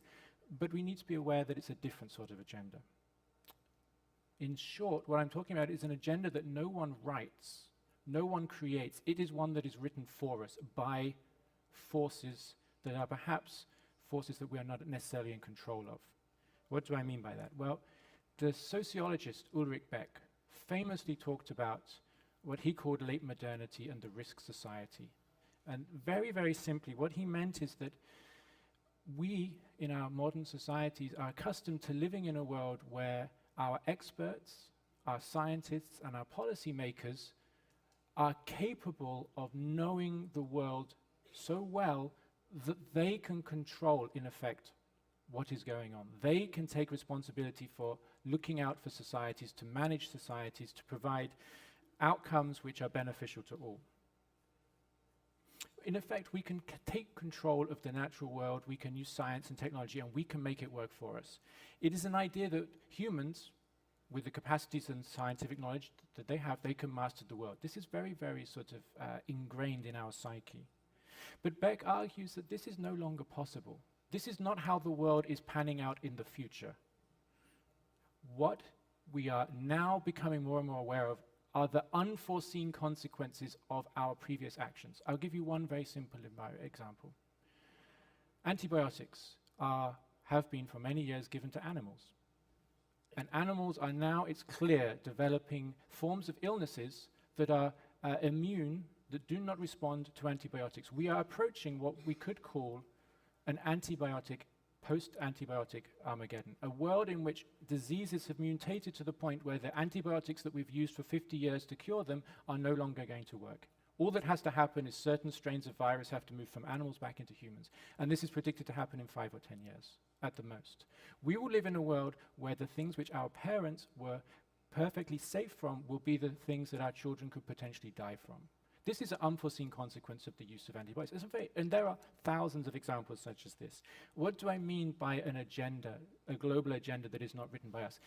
but we need to be aware that it's a different sort of agenda. In short, what I'm talking about is an agenda that no one writes, no one creates. It is one that is written for us by forces that are perhaps forces that we are not necessarily in control of. What do I mean by that? Well, the sociologist Ulrich Beck famously talked about what he called late modernity and the risk society. And very, very simply, what he meant is that we, in our modern societies, are accustomed to living in a world where our experts, our scientists, and our policymakers are capable of knowing the world so well that they can control, in effect, what is going on. They can take responsibility for looking out for societies, to manage societies, to provide outcomes which are beneficial to all. In effect, we can take control of the natural world, we can use science and technology, and we can make it work for us. It is an idea that humans, with the capacities and scientific knowledge that they have, they can master the world. This is very, very sort of ingrained in our psyche. But Beck argues that this is no longer possible. This is not how the world is panning out in the future. What we are now becoming more and more aware of are the unforeseen consequences of our previous actions. I'll give you one very simple example. Antibiotics have been for many years given to animals. And animals are now, it's clear, developing forms of illnesses that are immune, that do not respond to antibiotics. We are approaching what we could call an post-antibiotic Armageddon, a world in which diseases have mutated to the point where the antibiotics that we've used for 50 years to cure them are no longer going to work. All that has to happen is certain strains of virus have to move from animals back into humans. And this is predicted to happen in 5 or 10 years, at the most. We will live in a world where the things which our parents were perfectly safe from will be the things that our children could potentially die from. This is an unforeseen consequence of the use of antibiotics. And there are thousands of examples such as this. What do I mean by an agenda, a global agenda that is not written by us?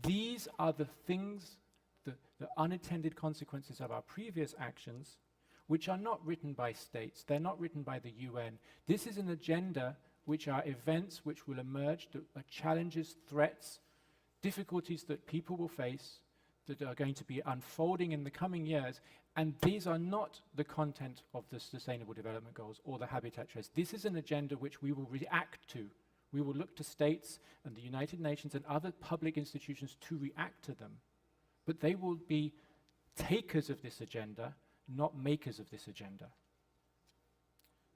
These are the things, the unintended consequences of our previous actions, which are not written by states. They're not written by the UN. This is an agenda which are events which will emerge, that are challenges, threats, difficulties that people will face, that are going to be unfolding in the coming years, and these are not the content of the Sustainable Development Goals or the Habitat Trust. This is an agenda which we will react to. We will look to states and the United Nations and other public institutions to react to them. But they will be takers of this agenda, not makers of this agenda.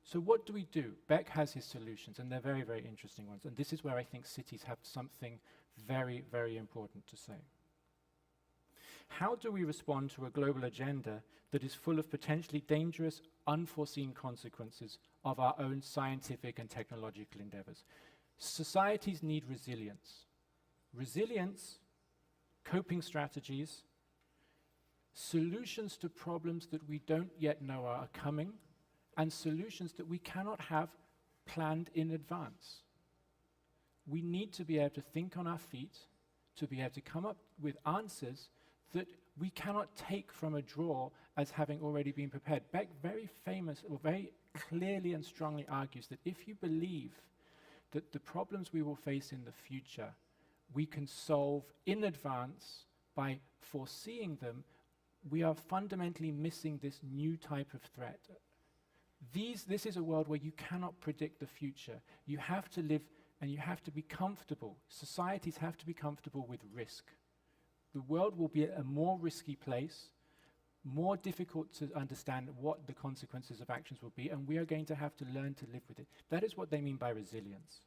So what do we do? Beck has his solutions, and they're very, very interesting ones. And this is where I think cities have something very, very important to say. How do we respond to a global agenda that is full of potentially dangerous, unforeseen consequences of our own scientific and technological endeavors? Societies need resilience. Resilience, coping strategies, solutions to problems that we don't yet know are coming, and solutions that we cannot have planned in advance. We need to be able to think on our feet, to be able to come up with answers that we cannot take from a drawer as having already been prepared. Beck very clearly and strongly argues that if you believe that the problems we will face in the future we can solve in advance by foreseeing them, we are fundamentally missing this new type of threat. This is a world where you cannot predict the future. You have to live and you have to be comfortable. Societies have to be comfortable with risk. The world will be a more risky place, more difficult to understand what the consequences of actions will be, and we are going to have to learn to live with it. That is what they mean by resilience.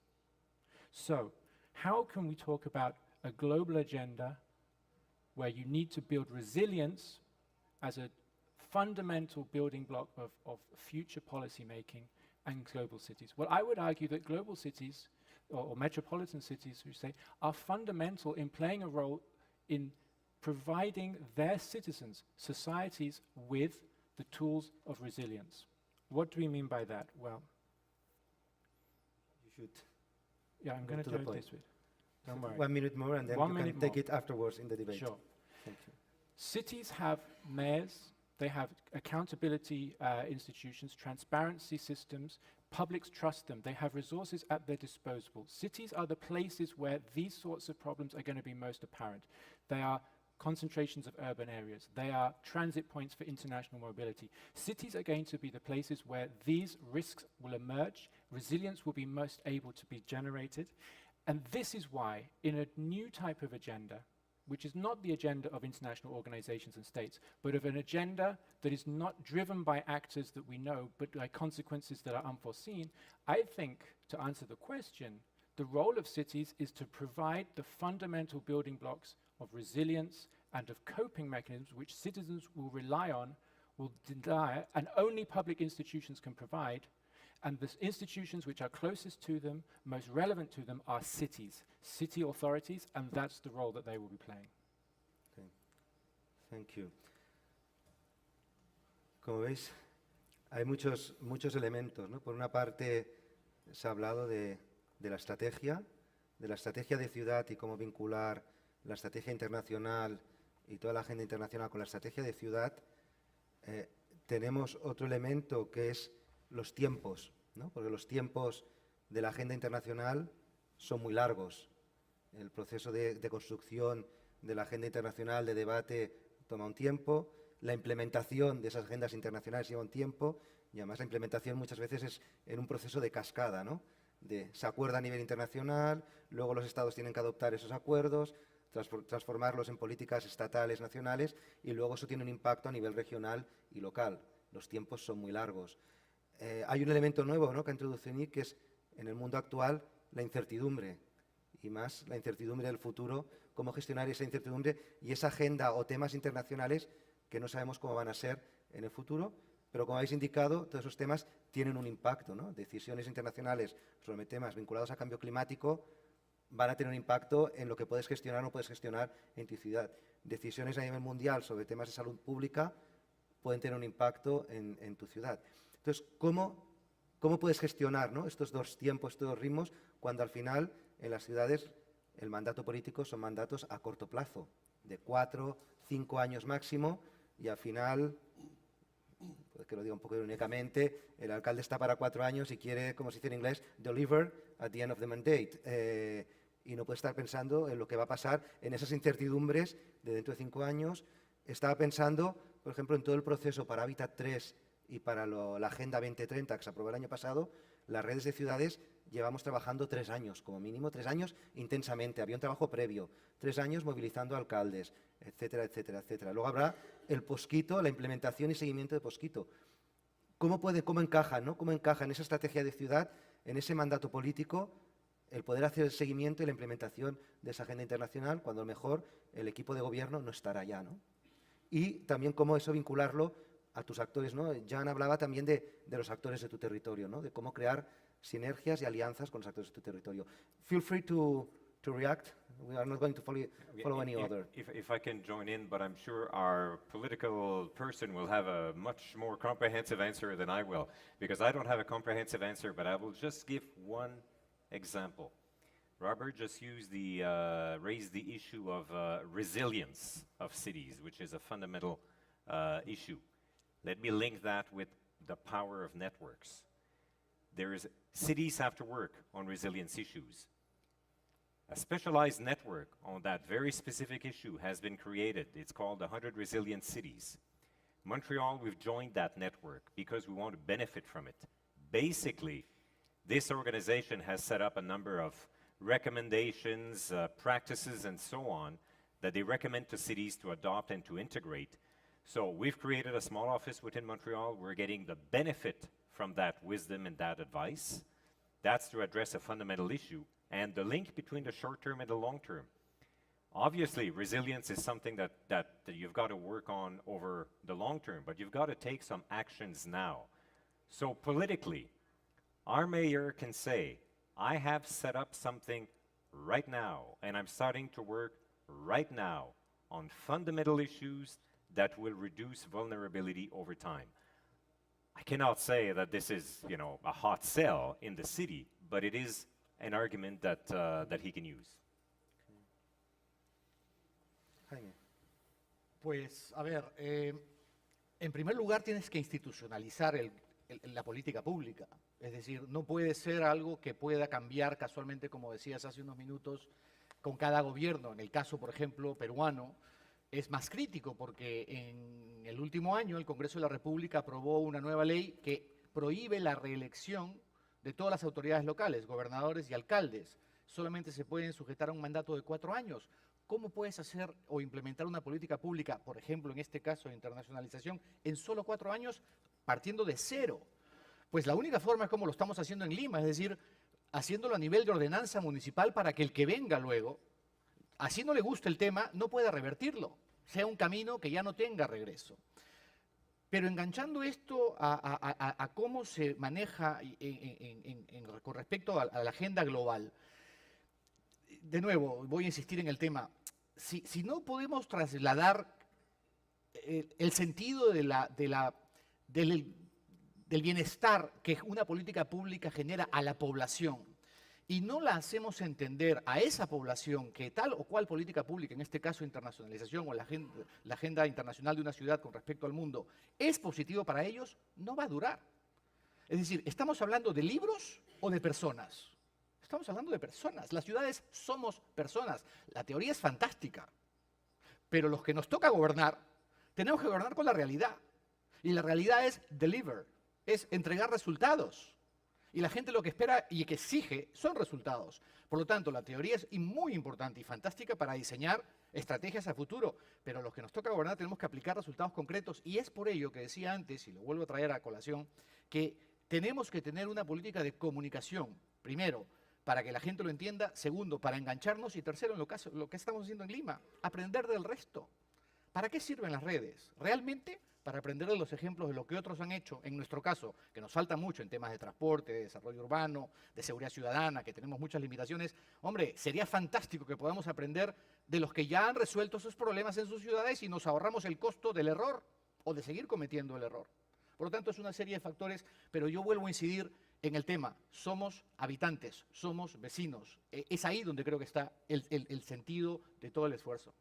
So, how can we talk about a global agenda where you need to build resilience as a fundamental building block of future policy making and global cities? Well, I would argue that global cities, or metropolitan cities, we say, are fundamental in playing a role in providing their citizens, societies, with the tools of resilience. What do we mean by that? Well, You should. yeah, I'm Go going to to the do it point. this way. Don't worry. 1 minute more, and then 1 you can minute take more. it afterwards in the debate. Sure. Thank you. Cities have mayors, they have accountability institutions, transparency systems, publics trust them, they have resources at their disposal. Cities are the places where these sorts of problems are going to be most apparent. They are concentrations of urban areas. They are transit points for international mobility. Cities are going to be the places where these risks will emerge, resilience will be most able to be generated, and this is why, in a new type of agenda, which is not the agenda of international organizations and states, but of an agenda that is not driven by actors that we know, but by consequences that are unforeseen, I think, to answer the question, the role of cities is to provide the fundamental building blocks of resilience and of coping mechanisms which citizens will rely on, will desire, and only public institutions can provide. And the institutions which are closest to them, most relevant to them, are cities, city authorities, and that's the role that they will be playing. Okay. Thank you. Como veis, hay muchos elementos, ¿no? Por una parte, se ha hablado de la estrategia de ciudad y cómo vincular la estrategia internacional y toda la agenda internacional con la estrategia de ciudad, tenemos otro elemento que es los tiempos, ¿no? Porque los tiempos de la agenda internacional son muy largos. El proceso de construcción de la agenda internacional, de debate, toma un tiempo. La implementación de esas agendas internacionales lleva un tiempo, y además la implementación muchas veces es en un proceso de cascada, ¿no? Se acuerda a nivel internacional, luego los estados tienen que adoptar esos acuerdos, transformarlos en políticas estatales, nacionales, y luego eso tiene un impacto a nivel regional y local. Los tiempos son muy largos. Hay un elemento nuevo, ¿no?, que ha introducido Nick, que es en el mundo actual la incertidumbre, y más la incertidumbre del futuro, cómo gestionar esa incertidumbre y esa agenda o temas internacionales que no sabemos cómo van a ser en el futuro, pero como habéis indicado, todos esos temas tienen un impacto, ¿no? Decisiones internacionales sobre temas vinculados a cambio climático van a tener un impacto en lo que puedes gestionar o no puedes gestionar en tu ciudad. Decisiones a nivel mundial sobre temas de salud pública pueden tener un impacto en tu ciudad. Entonces, ¿cómo puedes gestionar, ¿no?, estos dos tiempos, estos dos ritmos, cuando al final en las ciudades el mandato político son mandatos a corto plazo, de 4, 5 años máximo, y al final, pues que lo digo un poco irónicamente, el alcalde está para 4 años y quiere, como se dice en inglés, deliver at the end of the mandate, y no puede estar pensando en lo que va a pasar en esas incertidumbres de dentro de 5 años. Estaba pensando, por ejemplo, en todo el proceso para Hábitat 3 y para la Agenda 2030 que se aprobó el año pasado. Las redes de ciudades llevamos trabajando 3 años, como mínimo 3 años intensamente. Había un trabajo previo, 3 años movilizando alcaldes, etcétera, etcétera, etcétera. Luego habrá el Posquito, la implementación y seguimiento de Posquito. ¿Cómo encaja, ¿no?, cómo encaja en esa estrategia de ciudad, en ese mandato político, el poder hacer el seguimiento y la implementación de esa agenda internacional, cuando a lo mejor el equipo de gobierno no estará ya, ¿no? Y también cómo eso vincularlo a tus actores, ¿no? Jan hablaba también de los actores de tu territorio, ¿no?, de cómo crear sinergias y alianzas con los actores de tu territorio. Feel free to react. We are not going to follow any other. If I can join in, but I'm sure our political person will have a much more comprehensive answer than I will, because I don't have a comprehensive answer, but I will just give one example. Robert just raised the issue of resilience of cities, which is a fundamental issue. Let me link that with the power of networks. Cities have to work on resilience issues. A specialized network on that very specific issue has been created. It's called 100 Resilient Cities. Montreal, we've joined that network because we want to benefit from it. Basically, this organization has set up a number of recommendations, practices, and so on that they recommend to cities to adopt and to integrate. So we've created a small office within Montreal. We're getting the benefit from that wisdom and that advice. That's to address a fundamental issue and the link between the short term and the long term. Obviously, resilience is something that you've got to work on over the long term, but you've got to take some actions now. So politically, our mayor can say, I have set up something right now, and I'm starting to work right now on fundamental issues that will reduce vulnerability over time. I cannot say that this is, a hot sell in the city, but it is an argument that he can use. Jaime. Pues, a ver, en primer lugar tienes que institucionalizar la política pública. Es decir, no puede ser algo que pueda cambiar casualmente, como decías hace unos minutos, con cada gobierno. En el caso, por ejemplo, peruano, es más crítico porque en el último año el Congreso de la República aprobó una nueva ley que prohíbe la reelección de todas las autoridades locales, gobernadores y alcaldes. Solamente se pueden sujetar a un mandato de 4 años. ¿Cómo puedes hacer o implementar una política pública, por ejemplo, en este caso de internacionalización, en solo 4 años, partiendo de cero? Pues la única forma es como lo estamos haciendo en Lima, es decir, haciéndolo a nivel de ordenanza municipal para que el que venga luego, así no le guste el tema, no pueda revertirlo, sea un camino que ya no tenga regreso. Pero enganchando esto a cómo se maneja con respecto a la agenda global, de nuevo, voy a insistir en el tema, si no podemos trasladar el sentido del bienestar que una política pública genera a la población, y no la hacemos entender a esa población que tal o cual política pública, en este caso internacionalización o la agenda internacional de una ciudad con respecto al mundo, es positivo para ellos, no va a durar. Es decir, ¿estamos hablando de libros o de personas? Estamos hablando de personas. Las ciudades somos personas. La teoría es fantástica, pero los que nos toca gobernar, tenemos que gobernar con la realidad. Y la realidad es deliver, es entregar resultados. Y la gente lo que espera y que exige son resultados. Por lo tanto, la teoría es muy importante y fantástica para diseñar estrategias a futuro, pero los que nos toca gobernar tenemos que aplicar resultados concretos y es por ello que decía antes, y lo vuelvo a traer a colación, que tenemos que tener una política de comunicación, primero, para que la gente lo entienda, segundo, para engancharnos y tercero, en lo que estamos haciendo en Lima, aprender del resto. ¿Para qué sirven las redes? Realmente para aprender de los ejemplos de lo que otros han hecho, en nuestro caso, que nos falta mucho en temas de transporte, de desarrollo urbano, de seguridad ciudadana, que tenemos muchas limitaciones. Hombre, sería fantástico que podamos aprender de los que ya han resuelto sus problemas en sus ciudades y nos ahorramos el costo del error o de seguir cometiendo el error. Por lo tanto, es una serie de factores, pero yo vuelvo a incidir en el tema. Somos habitantes, somos vecinos. Es ahí donde creo que está el sentido de todo el esfuerzo.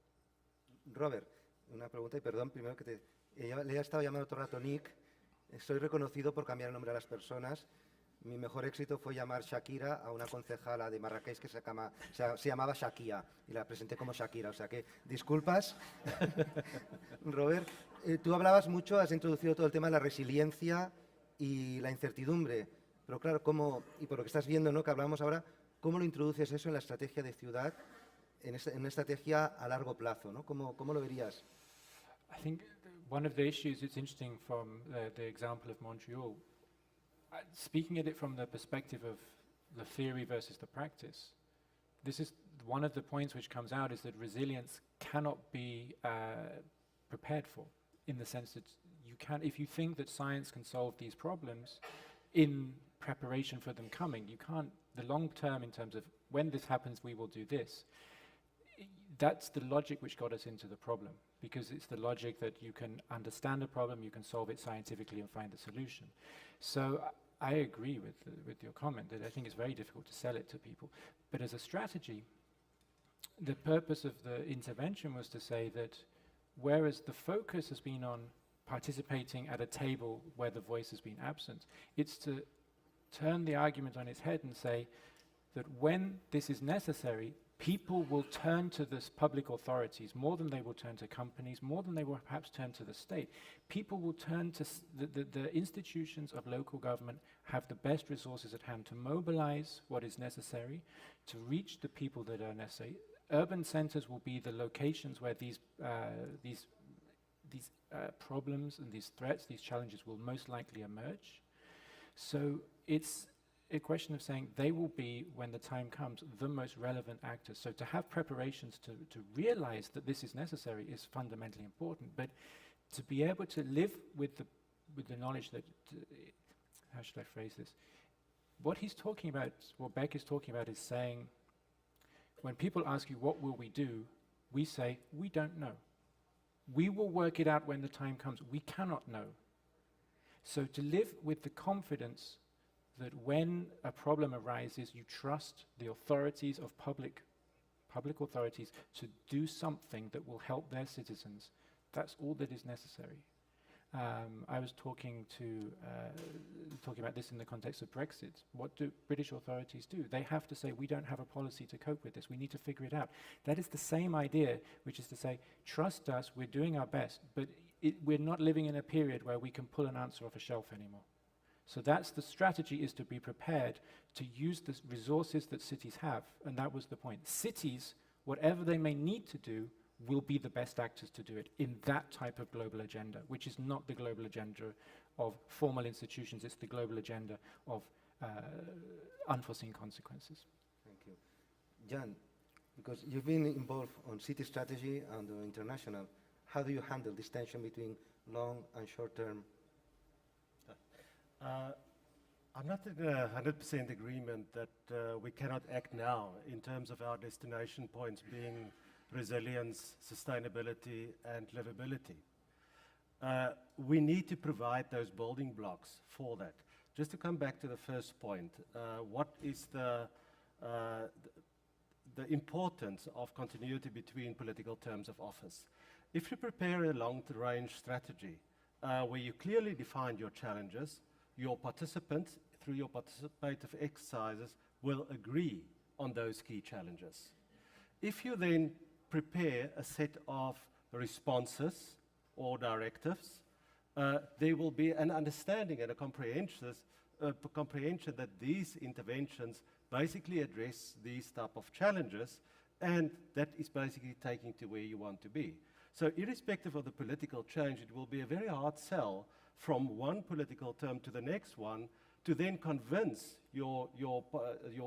Robert, una pregunta y perdón, primero que le he estado llamando todo el rato Nick. Soy reconocido por cambiar el nombre a las personas. Mi mejor éxito fue llamar Shakira a una concejala de Marrakech que se llamaba Shakia y la presenté como Shakira, o sea que disculpas. Robert, tú hablabas mucho, has introducido todo el tema de la resiliencia y la incertidumbre, pero claro, y por lo que estás viendo, ¿no?, que hablamos ahora, ¿cómo lo introduces eso en la estrategia de ciudad, en una estrategia a largo plazo, ¿no? ¿Cómo lo verías? I think one of the issues, it's interesting from the example of Montreal, speaking at it from the perspective of the theory versus the practice, this is one of the points which comes out is that resilience cannot be prepared for, in the sense that if you think that science can solve these problems in preparation for them coming, you can't, the long term in terms of when this happens we will do this, that's the logic which got us into the problem, because it's the logic that you can understand a problem, you can solve it scientifically and find a solution. So I agree with your comment that I think it's very difficult to sell it to people. But as a strategy, the purpose of the intervention was to say that whereas the focus has been on participating at a table where the voice has been absent, it's to turn the argument on its head and say that when this is necessary, people will turn to the public authorities more than they will turn to companies, more than they will perhaps turn to the state. People will turn to the institutions of local government have the best resources at hand to mobilize what is necessary, to reach the people that are necessary. Urban centers will be the locations where these problems and these threats, these challenges will most likely emerge. So it's a question of saying they will be, when the time comes, the most relevant actors. So to have preparations to realize that this is necessary is fundamentally important, but to be able to live with the knowledge that, how should I phrase this? What he's talking about, what Beck is talking about is saying, when people ask you, what will we do? We say, we don't know. We will work it out when the time comes. We cannot know. So to live with the confidence that when a problem arises, you trust the authorities of public authorities to do something that will help their citizens. That's all that is necessary. I was talking about this in the context of Brexit. What do British authorities do? They have to say, we don't have a policy to cope with this. We need to figure it out. That is the same idea, which is to say, trust us, we're doing our best, but we're not living in a period where we can pull an answer off a shelf anymore. So that's the strategy, is to be prepared to use the resources that cities have, and that was the point. Cities, whatever they may need to do, will be the best actors to do it in that type of global agenda, which is not the global agenda of formal institutions, it's the global agenda of unforeseen consequences. Thank you. Jan, because you've been involved on city strategy and international, how do you handle this tension between long and short term? I'm not in 100% agreement that we cannot act now in terms of our destination points being resilience, sustainability, and livability. We need to provide those building blocks for that. Just to come back to the first point, what is the the importance of continuity between political terms of office. If you prepare a long-range strategy where you clearly define your challenges, your participants, through your participative exercises, will agree on those key challenges. If you then prepare a set of responses or directives, there will be an understanding and a comprehension that these interventions basically address these type of challenges, and that is basically taking to where you want to be. So irrespective of the political change, it will be a very hard sell from one political term to the next one to then convince your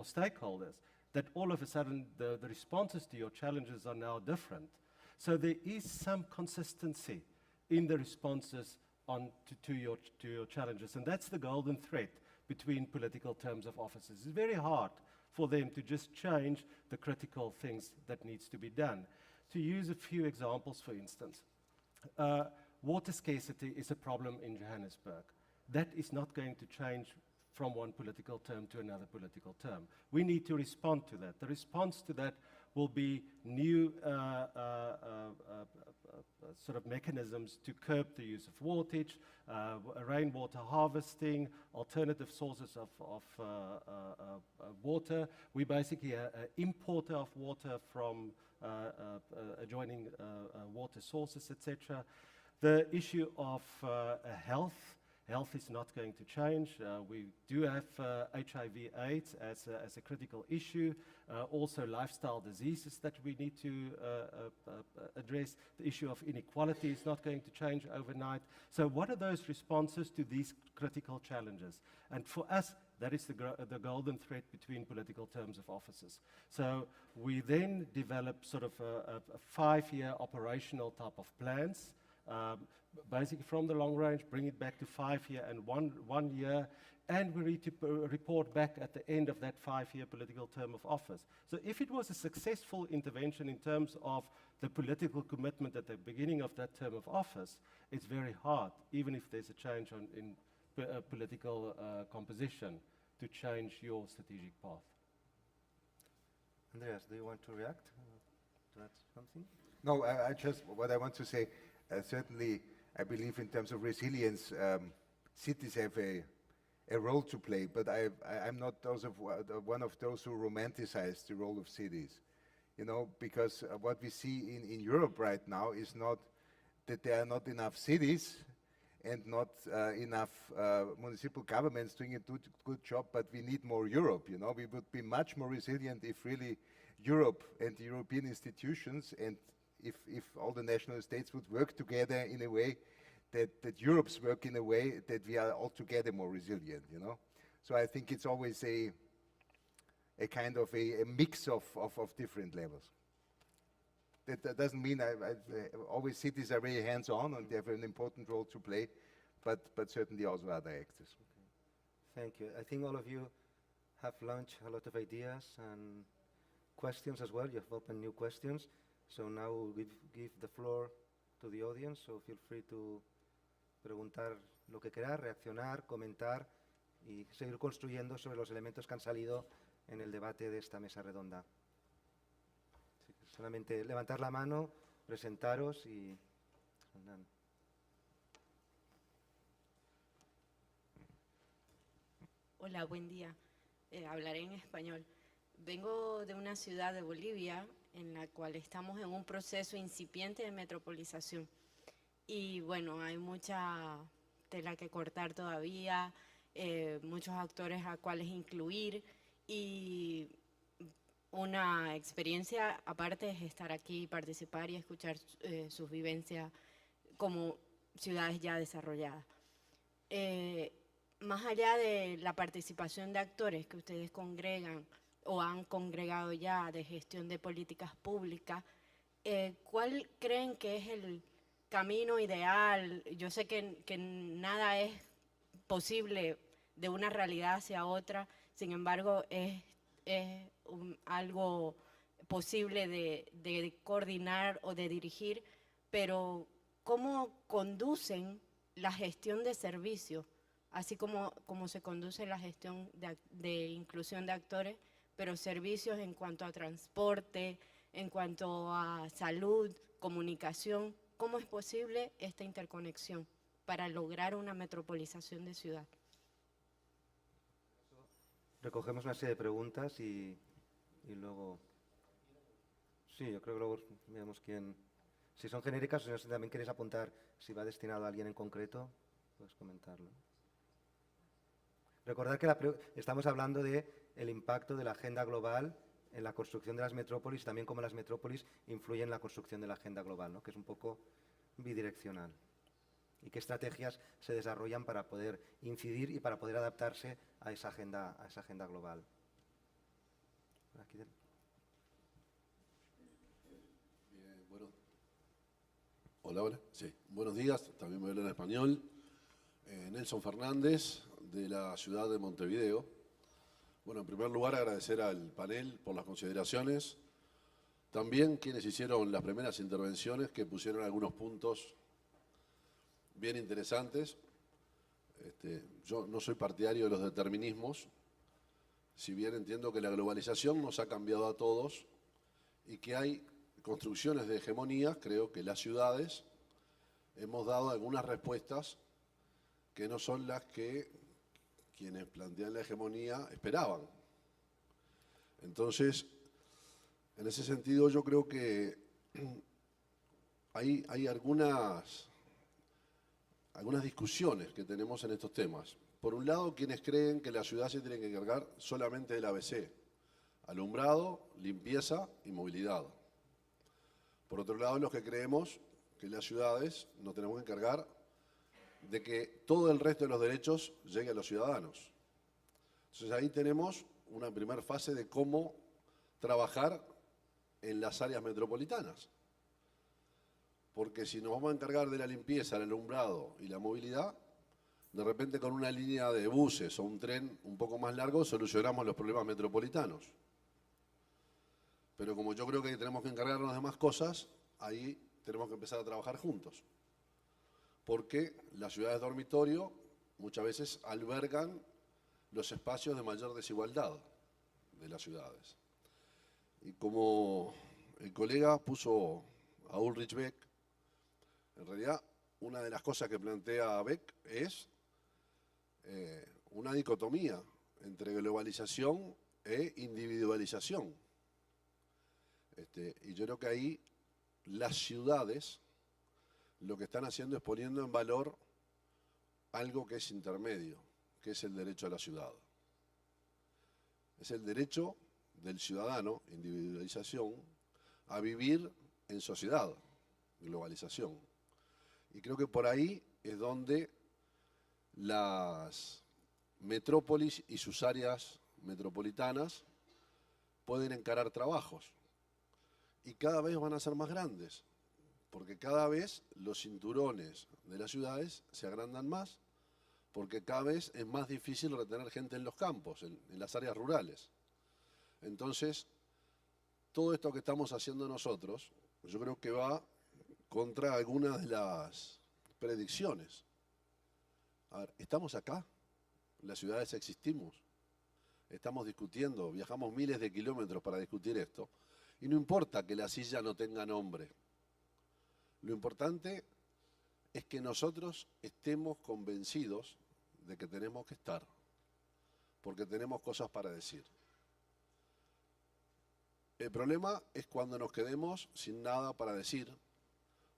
stakeholders that all of a sudden the responses to your challenges are now different. So there is some consistency in the responses to your challenges, and that's the golden thread between political terms of office. It's very hard for them to just change the critical things that needs to be done. To use a few examples, for instance, water scarcity is a problem in Johannesburg. That is not going to change from one political term to another political term. We need to respond to that. The response to that will be new sort of mechanisms to curb the use of waterage, rainwater harvesting, alternative sources of water. We basically an importer of water from adjoining water sources, etc. The issue of health is not going to change. We do have HIV/AIDS as a critical issue. Also lifestyle diseases that we need to address. The issue of inequality is not going to change overnight. So what are those responses to these critical challenges? And for us, that is the golden thread between political terms of offices. So we then develop sort of a 5-year operational type of plans, basically from the long range, bring it back to 5-year and one year, and we need to report back at the end of that 5-year political term of office. So if it was a successful intervention in terms of the political commitment at the beginning of that term of office, it's very hard, even if there's a change in political composition, to change your strategic path. Andreas, do you want to react to that something? No, I just, what I want to say, certainly I believe in terms of resilience, cities have a role to play, but I'm not one of those who romanticize the role of cities, you know, because what we see in Europe right now is not that there are not enough cities and not enough municipal governments doing a good job, but we need more Europe, you know. We would be much more resilient if really Europe and the European institutions, and if all the national states would work together in a way that Europe's work in a way that we are all together more resilient, you know. So I think it's always a kind of a mix of different levels. That doesn't mean always cities are very hands-on and they have an important role to play, but certainly also other actors. Okay. Thank you. I think all of you have launched a lot of ideas and questions as well. You have opened new questions. So now we'll give the floor to the audience, so feel free to preguntar lo que queráis, reaccionar, comentar y seguir construyendo sobre los elementos que han salido en el debate de esta mesa redonda. Así que solamente levantar la mano, presentaros y... Hola, buen día. Hablaré en español. Vengo de una ciudad de Bolivia en la cual estamos en un proceso incipiente de metropolización. Y bueno, hay mucha tela que cortar todavía, muchos actores a cuales incluir, y una experiencia aparte es estar aquí, participar y escuchar sus vivencias como ciudades ya desarrolladas. Más allá de la participación de actores que ustedes congregan o han congregado ya de gestión de políticas públicas, ¿cuál creen que es el camino ideal? Yo sé que nada es posible de una realidad hacia otra, sin embargo es algo posible de coordinar o de dirigir, pero ¿cómo conducen la gestión de servicios, así como se conduce la gestión de inclusión de actores, pero servicios en cuanto a transporte, en cuanto a salud, comunicación. ¿Cómo es posible esta interconexión para lograr una metropolización de ciudad? Recogemos una serie de preguntas y luego... Sí, yo creo que luego veamos quién... Si son genéricas o si también queréis apuntar si va destinado a alguien en concreto, puedes comentarlo. Recordad que estamos hablando del impacto de la agenda global en la construcción de las metrópolis, también cómo las metrópolis influyen en la construcción de la agenda global, ¿no? Que es un poco bidireccional. Y qué estrategias se desarrollan para poder incidir y para poder adaptarse a esa agenda global. Aquí Bien, bueno. Hola, hola. Sí, buenos días, también me hablo en español. Nelson Fernández, de la ciudad de Montevideo. Bueno, en primer lugar agradecer al panel por las consideraciones. También quienes hicieron las primeras intervenciones que pusieron algunos puntos bien interesantes. Yo no soy partidario de los determinismos, si bien entiendo que la globalización nos ha cambiado a todos y que hay construcciones de hegemonías, creo que las ciudades hemos dado algunas respuestas que no son las que quienes plantean la hegemonía esperaban. Entonces, en ese sentido yo creo que hay algunas discusiones que tenemos en estos temas. Por un lado, quienes creen que la ciudad se tiene que encargar solamente del ABC, alumbrado, limpieza y movilidad. Por otro lado, los que creemos que las ciudades nos tenemos que encargar de que todo el resto de los derechos llegue a los ciudadanos. Entonces ahí tenemos una primera fase de cómo trabajar en las áreas metropolitanas. Porque si nos vamos a encargar de la limpieza, el alumbrado y la movilidad, de repente con una línea de buses o un tren un poco más largo solucionamos los problemas metropolitanos. Pero como yo creo que tenemos que encargarnos de más cosas, ahí tenemos que empezar a trabajar juntos. Porque las ciudades dormitorio muchas veces albergan los espacios de mayor desigualdad de las ciudades. Y como el colega puso a Ulrich Beck, en realidad una de las cosas que plantea Beck es una dicotomía entre globalización e individualización. Y yo creo que ahí las ciudades lo que están haciendo es poniendo en valor algo que es intermedio, que es el derecho a la ciudad. Es el derecho del ciudadano, individualización, a vivir en sociedad, globalización. Y creo que por ahí es donde las metrópolis y sus áreas metropolitanas pueden encarar trabajos. Y cada vez van a ser más grandes, porque cada vez los cinturones de las ciudades se agrandan más, porque cada vez es más difícil retener gente en los campos, en las áreas rurales. Entonces, todo esto que estamos haciendo nosotros, yo creo que va contra algunas de las predicciones. A ver, estamos acá, las ciudades existimos, estamos discutiendo, viajamos miles de kilómetros para discutir esto, y no importa que la silla no tenga nombre. Lo importante es que nosotros estemos convencidos de que tenemos que estar, porque tenemos cosas para decir. El problema es cuando nos quedemos sin nada para decir,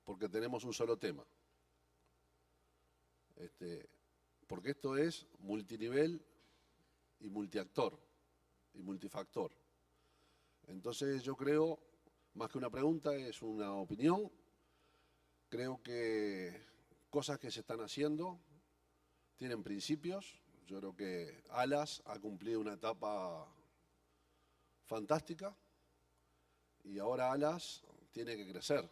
porque tenemos un solo tema. Porque esto es multinivel y multiactor y multifactor. Entonces yo creo, más que una pregunta, es una opinión. Creo que cosas que se están haciendo tienen principios. Yo creo que Alas ha cumplido una etapa fantástica y ahora Alas tiene que crecer.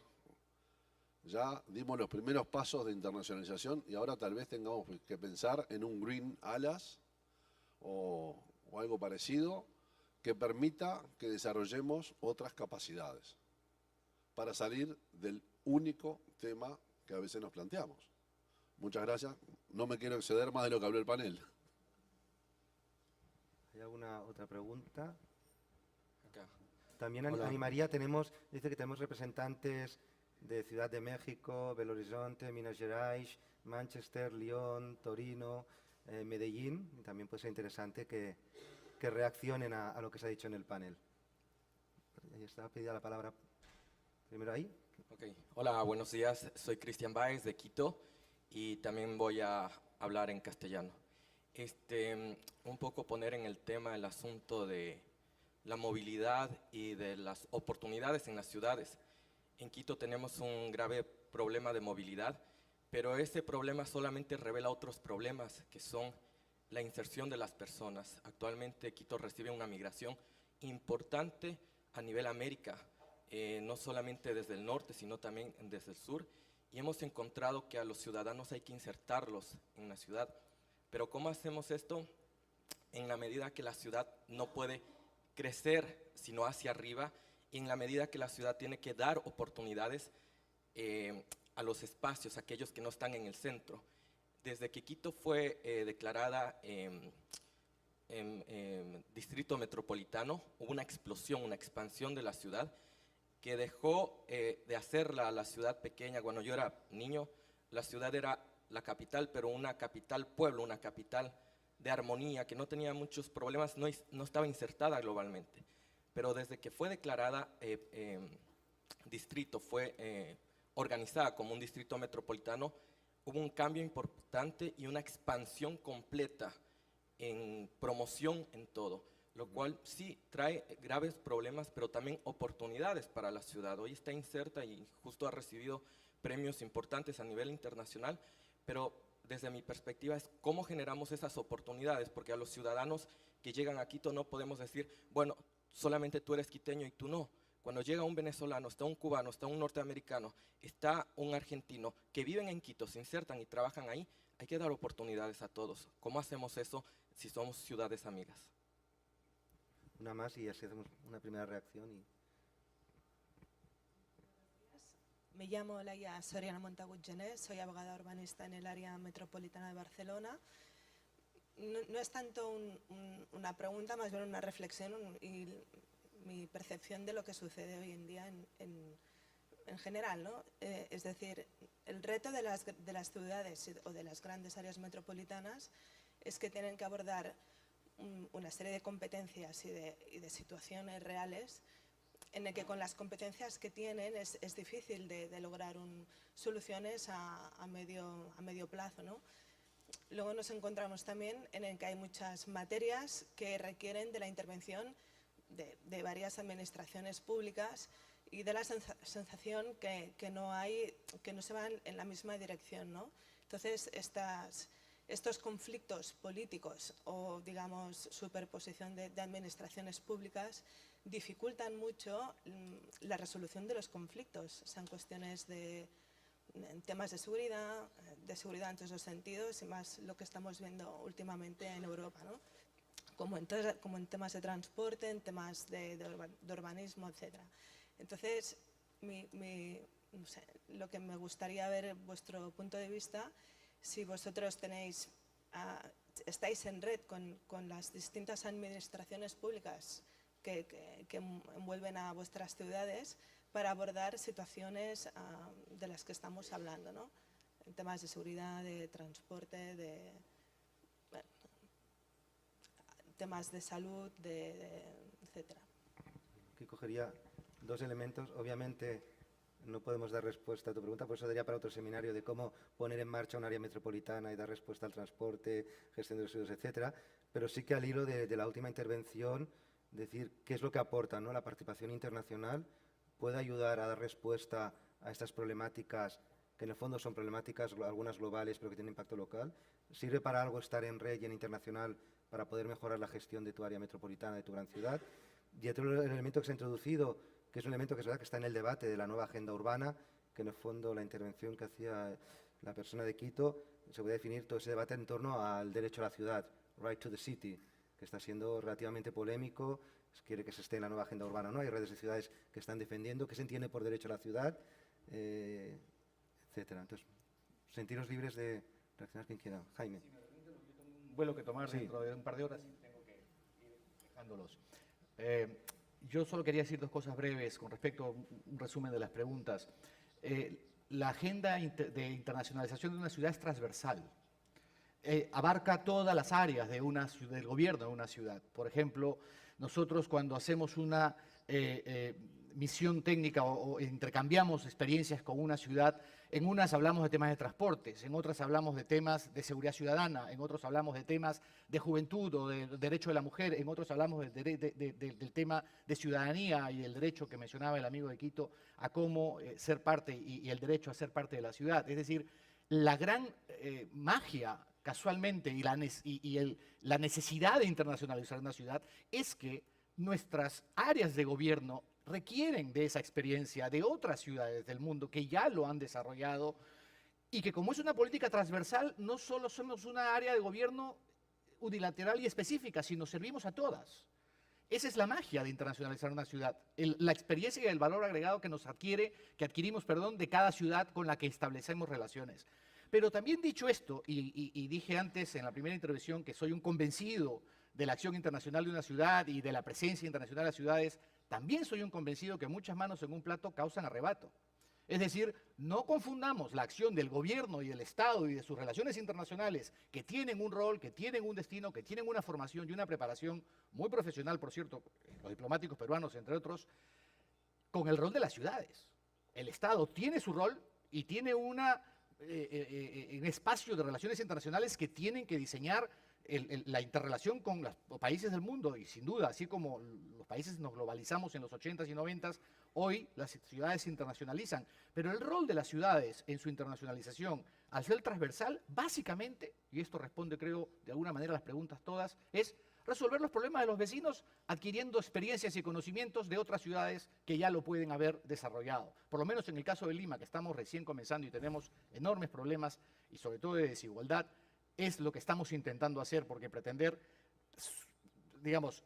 Ya dimos los primeros pasos de internacionalización y ahora tal vez tengamos que pensar en un Green Alas o algo parecido que permita que desarrollemos otras capacidades para salir del único tema que a veces nos planteamos. Muchas gracias. No me quiero exceder más de lo que habló el panel. ¿Hay alguna otra pregunta? También Hola. animaría, dice que tenemos representantes de Ciudad de México, Belo Horizonte, Minas Gerais, Manchester, Lyon, Torino, Medellín. Y también puede ser interesante que reaccionen a lo que se ha dicho en el panel. Ahí estaba pedida la palabra primero ahí. Ok. Hola, buenos días. Soy Cristian Báez de Quito y también voy a hablar en castellano. Un poco poner en el tema el asunto de la movilidad y de las oportunidades en las ciudades. En Quito tenemos un grave problema de movilidad, pero ese problema solamente revela otros problemas, que son la inserción de las personas. Actualmente Quito recibe una migración importante a nivel América, no solamente desde el norte, sino también desde el sur, y hemos encontrado que a los ciudadanos hay que insertarlos en la ciudad. Pero ¿cómo hacemos esto? En la medida que la ciudad no puede crecer sino hacia arriba, y en la medida que la ciudad tiene que dar oportunidades a los espacios, a aquellos que no están en el centro. Desde que Quito fue declarada distrito metropolitano, hubo una explosión, una expansión de la ciudad que dejó de hacerla la ciudad pequeña. Cuando yo era niño, la ciudad era la capital, pero una capital pueblo, una capital de armonía, que no tenía muchos problemas, no estaba insertada globalmente. Pero desde que fue declarada distrito, fue organizada como un distrito metropolitano, hubo un cambio importante y una expansión completa en promoción en todo, lo cual sí trae graves problemas, pero también oportunidades para la ciudad. Hoy está inserta y justo ha recibido premios importantes a nivel internacional, pero desde mi perspectiva es cómo generamos esas oportunidades, porque a los ciudadanos que llegan a Quito no podemos decir, bueno, solamente tú eres quiteño y tú no. Cuando llega un venezolano, está un cubano, está un norteamericano, está un argentino, que viven en Quito, se insertan y trabajan ahí, hay que dar oportunidades a todos. ¿Cómo hacemos eso si somos ciudades amigas? Una más y así hacemos una primera reacción. Me llamo Laia Soriano Montagut Gené, soy abogada urbanista en el área metropolitana de Barcelona. No es tanto una pregunta, más bien una reflexión y mi percepción de lo que sucede hoy en día en general, ¿no? Es decir, el reto de las ciudades o de las grandes áreas metropolitanas es que tienen que abordar una serie de competencias y de situaciones reales en el que con las competencias que tienen es difícil de lograr soluciones a medio plazo, ¿no? Luego nos encontramos también en el que hay muchas materias que requieren de la intervención de varias administraciones públicas y de la sensación que no se van en la misma dirección, ¿no? Entonces, estos conflictos políticos o, digamos, superposición de administraciones públicas dificultan mucho la resolución de los conflictos. Son cuestiones en temas de seguridad en todos los sentidos y más lo que estamos viendo últimamente en Europa, ¿no? Como en temas de transporte, en temas de urbanismo, etc. Entonces, no sé, lo que me gustaría ver vuestro punto de vista, si vosotros estáis en red con las distintas administraciones públicas que envuelven a vuestras ciudades para abordar situaciones de las que estamos hablando, ¿no? En temas de seguridad, de transporte, temas de salud, etc. Aquí cogería dos elementos. Obviamente no podemos dar respuesta a tu pregunta, por eso daría para otro seminario de cómo poner en marcha un área metropolitana y dar respuesta al transporte, gestión de residuos, etcétera. Pero sí que al hilo de la última intervención, decir qué es lo que aporta, ¿no? La participación internacional puede ayudar a dar respuesta a estas problemáticas, que en el fondo son problemáticas algunas globales pero que tienen impacto local. Sirve para algo estar en red y en internacional para poder mejorar la gestión de tu área metropolitana, de tu gran ciudad. Y otro elemento que se ha introducido, que es un elemento que es verdad que está en el debate de la nueva agenda urbana, que en el fondo la intervención que hacía la persona de Quito, se puede definir todo ese debate en torno al derecho a la ciudad, right to the city, que está siendo relativamente polémico, quiere que se esté en la nueva agenda urbana, ¿no? Hay redes de ciudades que están defendiendo qué se entiende por derecho a la ciudad, etcétera. Entonces, sentiros libres de reaccionar quien quiera. Jaime. Si me permiten, yo tengo un vuelo que tomar Sí. dentro de un par de horas y tengo que ir dejándolos. Yo solo quería decir dos cosas breves con respecto a un resumen de las preguntas. La agenda de internacionalización de una ciudad es transversal. Abarca todas las áreas del gobierno de una ciudad. Por ejemplo, nosotros cuando hacemos una misión técnica o intercambiamos experiencias con una ciudad, en unas hablamos de temas de transportes, en otras hablamos de temas de seguridad ciudadana, en otros hablamos de temas de juventud o de derecho de la mujer, en otros hablamos del tema de ciudadanía y el derecho que mencionaba el amigo de Quito a cómo ser parte y el derecho a ser parte de la ciudad. Es decir, la gran magia casualmente y la necesidad de internacionalizar una ciudad es que nuestras áreas de gobierno requieren de esa experiencia de otras ciudades del mundo que ya lo han desarrollado y que como es una política transversal, no solo somos una área de gobierno unilateral y específica, sino servimos a todas. Esa es la magia de internacionalizar una ciudad, la experiencia y el valor agregado que adquirimos de cada ciudad con la que establecemos relaciones. Pero también dicho esto, y dije antes en la primera intervención que soy un convencido de la acción internacional de una ciudad y de la presencia internacional de las ciudades, también soy un convencido que muchas manos en un plato causan arrebato. Es decir, no confundamos la acción del gobierno y del Estado y de sus relaciones internacionales, que tienen un rol, que tienen un destino, que tienen una formación y una preparación muy profesional, por cierto, los diplomáticos peruanos, entre otros, con el rol de las ciudades. El Estado tiene su rol y tiene un espacio de relaciones internacionales que tienen que diseñar la interrelación con los países del mundo y sin duda, así como los países nos globalizamos en los 80s y 90s, hoy las ciudades se internacionalizan. Pero el rol de las ciudades en su internacionalización, al ser transversal, básicamente, y esto responde creo de alguna manera a las preguntas todas, es resolver los problemas de los vecinos adquiriendo experiencias y conocimientos de otras ciudades que ya lo pueden haber desarrollado. Por lo menos en el caso de Lima, que estamos recién comenzando y tenemos enormes problemas y sobre todo de desigualdad, es lo que estamos intentando hacer, porque pretender, digamos,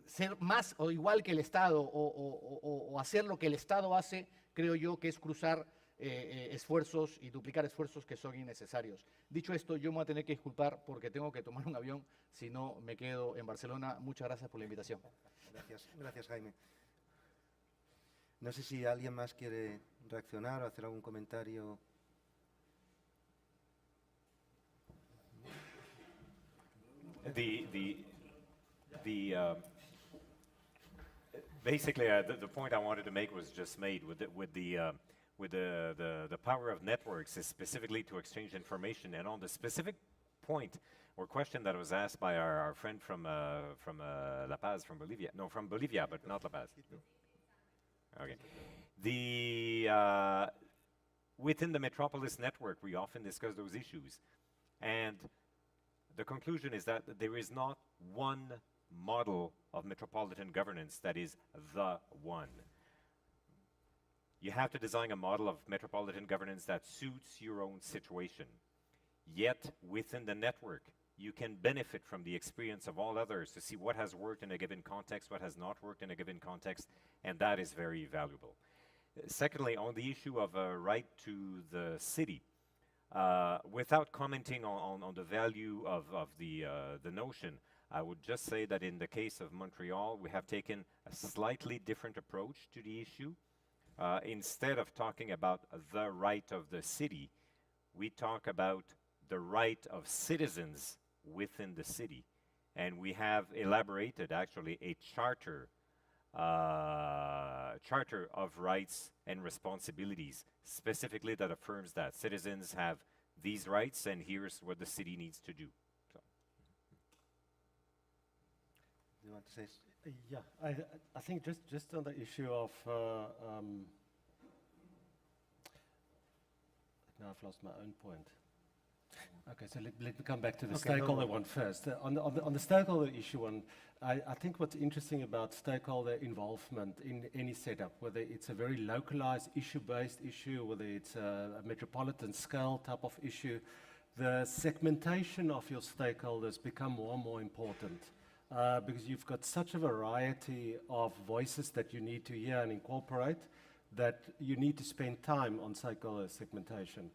ser más o igual que el Estado o hacer lo que el Estado hace, creo yo que es cruzar esfuerzos y duplicar esfuerzos que son innecesarios. Dicho esto, yo me voy a tener que disculpar porque tengo que tomar un avión, si no me quedo en Barcelona. Muchas gracias por la invitación. Gracias Jaime. No sé si alguien más quiere reaccionar o hacer algún comentario. Basically, the point I wanted to make was just made with the power of networks is specifically to exchange information. And on the specific point or question that was asked by our friend from La Paz, from Bolivia, no, from Bolivia, but not La Paz. Okay. Within the Metropolis network, we often discuss those issues. And the conclusion is that there is not one model of metropolitan governance that is the one. You have to design a model of metropolitan governance that suits your own situation. Yet, within the network, you can benefit from the experience of all others to see what has worked in a given context, what has not worked in a given context, and that is very valuable. Secondly, on the issue of a right to the city, without commenting on the value of the notion, I would just say that in the case of Montreal, we have taken a slightly different approach to the issue. Instead of talking about the right of the city, we talk about the right of citizens within the city. And we have elaborated actually a charter of rights and responsibilities, specifically that affirms that citizens have these rights and here's what the city needs to do. So. You want to say? Yeah, I think just on the issue of now I've lost my own point. Okay, so let me come back to the stakeholder one first. On the stakeholder issue one, I think what's interesting about stakeholder involvement in any setup, whether it's a very localized issue-based issue, whether it's a metropolitan scale type of issue, the segmentation of your stakeholders become more and more important because you've got such a variety of voices that you need to hear and incorporate that you need to spend time on stakeholder segmentation.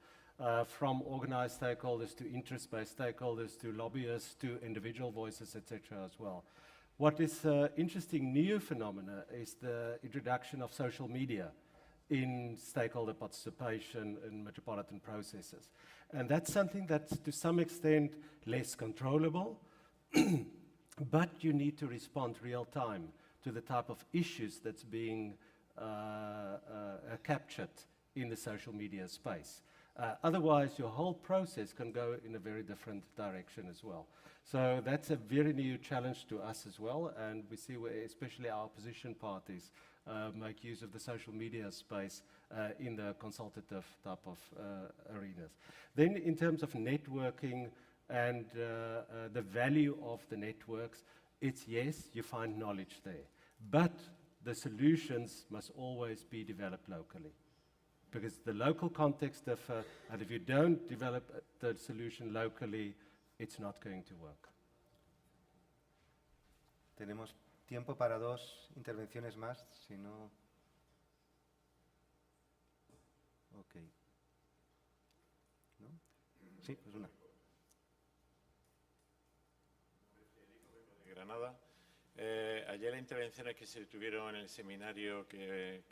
From organized stakeholders to interest-based stakeholders to lobbyists to individual voices, etc. as well. What is interesting new phenomena is the introduction of social media in stakeholder participation in metropolitan processes. And that's something that's to some extent less controllable, but you need to respond real time to the type of issues that's being captured in the social media space. Otherwise, your whole process can go in a very different direction as well. So that's a very new challenge to us as well, and we see where especially our opposition parties make use of the social media space in the consultative type of arenas. Then in terms of networking and the value of the networks, it's yes, you find knowledge there, but the solutions must always be developed locally, because the local context differ, and if you don't develop the solution locally, it's not going to work. Tenemos tiempo para 2 intervenciones más, si no... Ok. ¿No? Sí, pues una. De Granada. Ayer las intervenciones que se tuvieron en el seminario que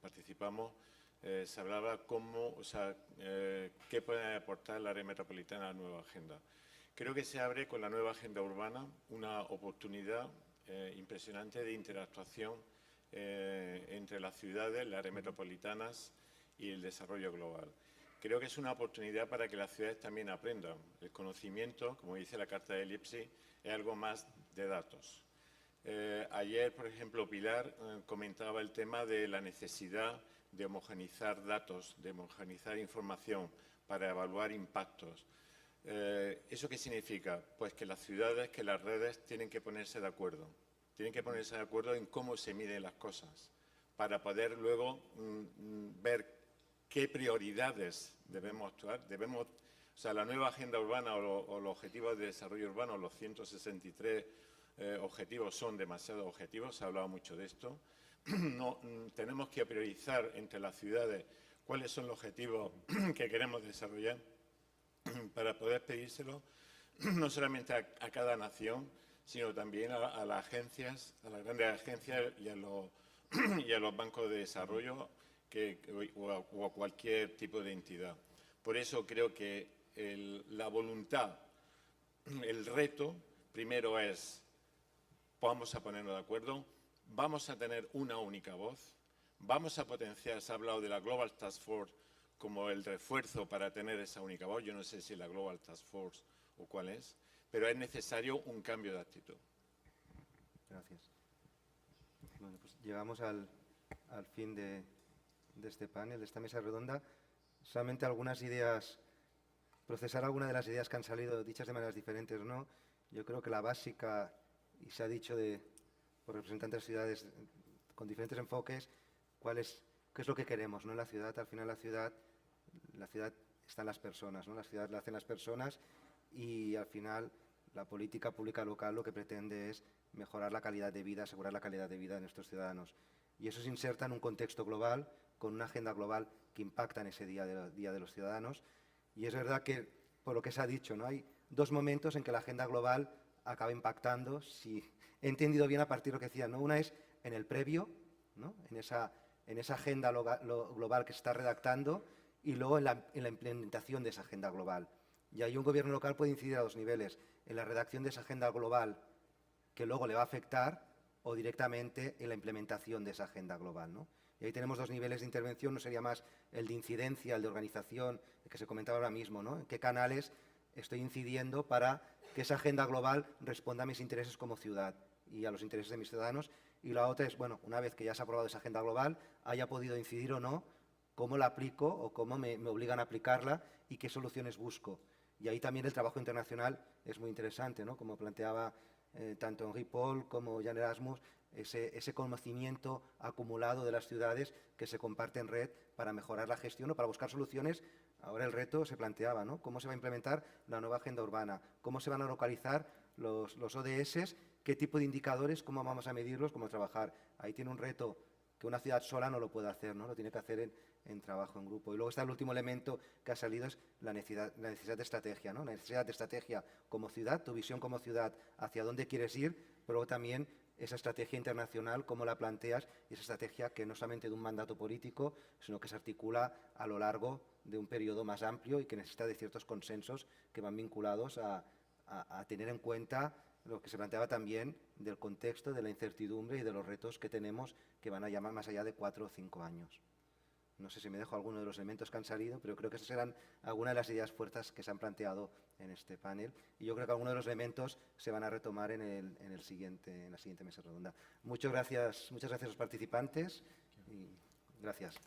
participamos, se hablaba cómo, qué puede aportar la área metropolitana a la nueva agenda. Creo que se abre con la nueva agenda urbana una oportunidad impresionante de interactuación entre las ciudades, las áreas metropolitanas y el desarrollo global. Creo que es una oportunidad para que las ciudades también aprendan. El conocimiento, como dice la Carta de Leipzig, es algo más de datos. Ayer, por ejemplo, Pilar comentaba el tema de la necesidad de homogeneizar datos, de homogeneizar información para evaluar impactos. ¿Eso qué significa? Pues que las ciudades, que las redes tienen que ponerse de acuerdo. Tienen que ponerse de acuerdo en cómo se miden las cosas, para poder luego ver qué prioridades debemos actuar. La nueva agenda urbana o los objetivos de desarrollo urbano, los 163 objetivos son demasiado objetivos, se ha hablado mucho de esto. Tenemos que priorizar entre las ciudades cuáles son los objetivos que queremos desarrollar para poder pedírselo no solamente a cada nación, sino también a las agencias, a las grandes agencias y a los bancos de desarrollo o a cualquier tipo de entidad. Por eso creo que la voluntad, el reto, primero es, vamos a ponernos de acuerdo, vamos a tener una única voz, vamos a potenciar, se ha hablado de la Global Task Force como el refuerzo para tener esa única voz. Yo no sé si es la Global Task Force o cuál es, pero es necesario un cambio de actitud. Gracias. Bueno, pues llegamos al fin de este panel, de esta mesa redonda. Solamente algunas ideas, procesar algunas de las ideas que han salido dichas de maneras diferentes, ¿no? Yo creo que la básica, y se ha dicho por representantes de ciudades con diferentes enfoques, qué es lo que queremos, ¿no? En la ciudad, al final la ciudad está en las personas, ¿no? La ciudad la hacen las personas y al final la política pública local lo que pretende es mejorar la calidad de vida, asegurar la calidad de vida de nuestros ciudadanos. Y eso se inserta en un contexto global, con una agenda global que impacta en ese día de los ciudadanos. Y es verdad que, por lo que se ha dicho, ¿no? Hay 2 momentos en que la agenda global acaba impactando, si he entendido bien a partir de lo que decía, ¿no? Una es en el previo, ¿no? en esa agenda global que se está redactando, y luego en la implementación de esa agenda global. Y ahí un gobierno local puede incidir a 2 niveles, en la redacción de esa agenda global que luego le va a afectar, o directamente en la implementación de esa agenda global, ¿no? Y ahí tenemos 2 niveles de intervención, no sería más el de incidencia, el de organización, el que se comentaba ahora mismo, ¿no? En qué canales estoy incidiendo para que esa agenda global responda a mis intereses como ciudad y a los intereses de mis ciudadanos. Y la otra es, bueno, una vez que ya se ha aprobado esa agenda global, haya podido incidir o no, cómo la aplico o cómo me obligan a aplicarla y qué soluciones busco. Y ahí también el trabajo internacional es muy interesante, ¿no? Como planteaba tanto Henri Paul como Jan Erasmus, ese conocimiento acumulado de las ciudades que se comparte en red para mejorar la gestión o para buscar soluciones. Ahora el reto se planteaba, ¿no? ¿Cómo se va a implementar la nueva agenda urbana? ¿Cómo se van a localizar los ODS? ¿Qué tipo de indicadores? ¿Cómo vamos a medirlos? ¿Cómo trabajar? Ahí tiene un reto que una ciudad sola no lo puede hacer, ¿no? Lo tiene que hacer en trabajo en grupo. Y luego está el último elemento que ha salido, es la necesidad de estrategia, ¿no? La necesidad de estrategia como ciudad, tu visión como ciudad, hacia dónde quieres ir, pero luego también esa estrategia internacional, cómo la planteas, y esa estrategia que no solamente de un mandato político, sino que se articula a lo largo de un periodo más amplio y que necesita de ciertos consensos que van vinculados a tener en cuenta lo que se planteaba también del contexto, de la incertidumbre y de los retos que tenemos que van a llamar más allá de 4 o 5 años. No sé si me dejo alguno de los elementos que han salido, pero creo que esas eran algunas de las ideas fuertes que se han planteado en este panel. Y yo creo que algunos de los elementos se van a retomar en la siguiente mesa redonda. Muchas gracias a los participantes y gracias.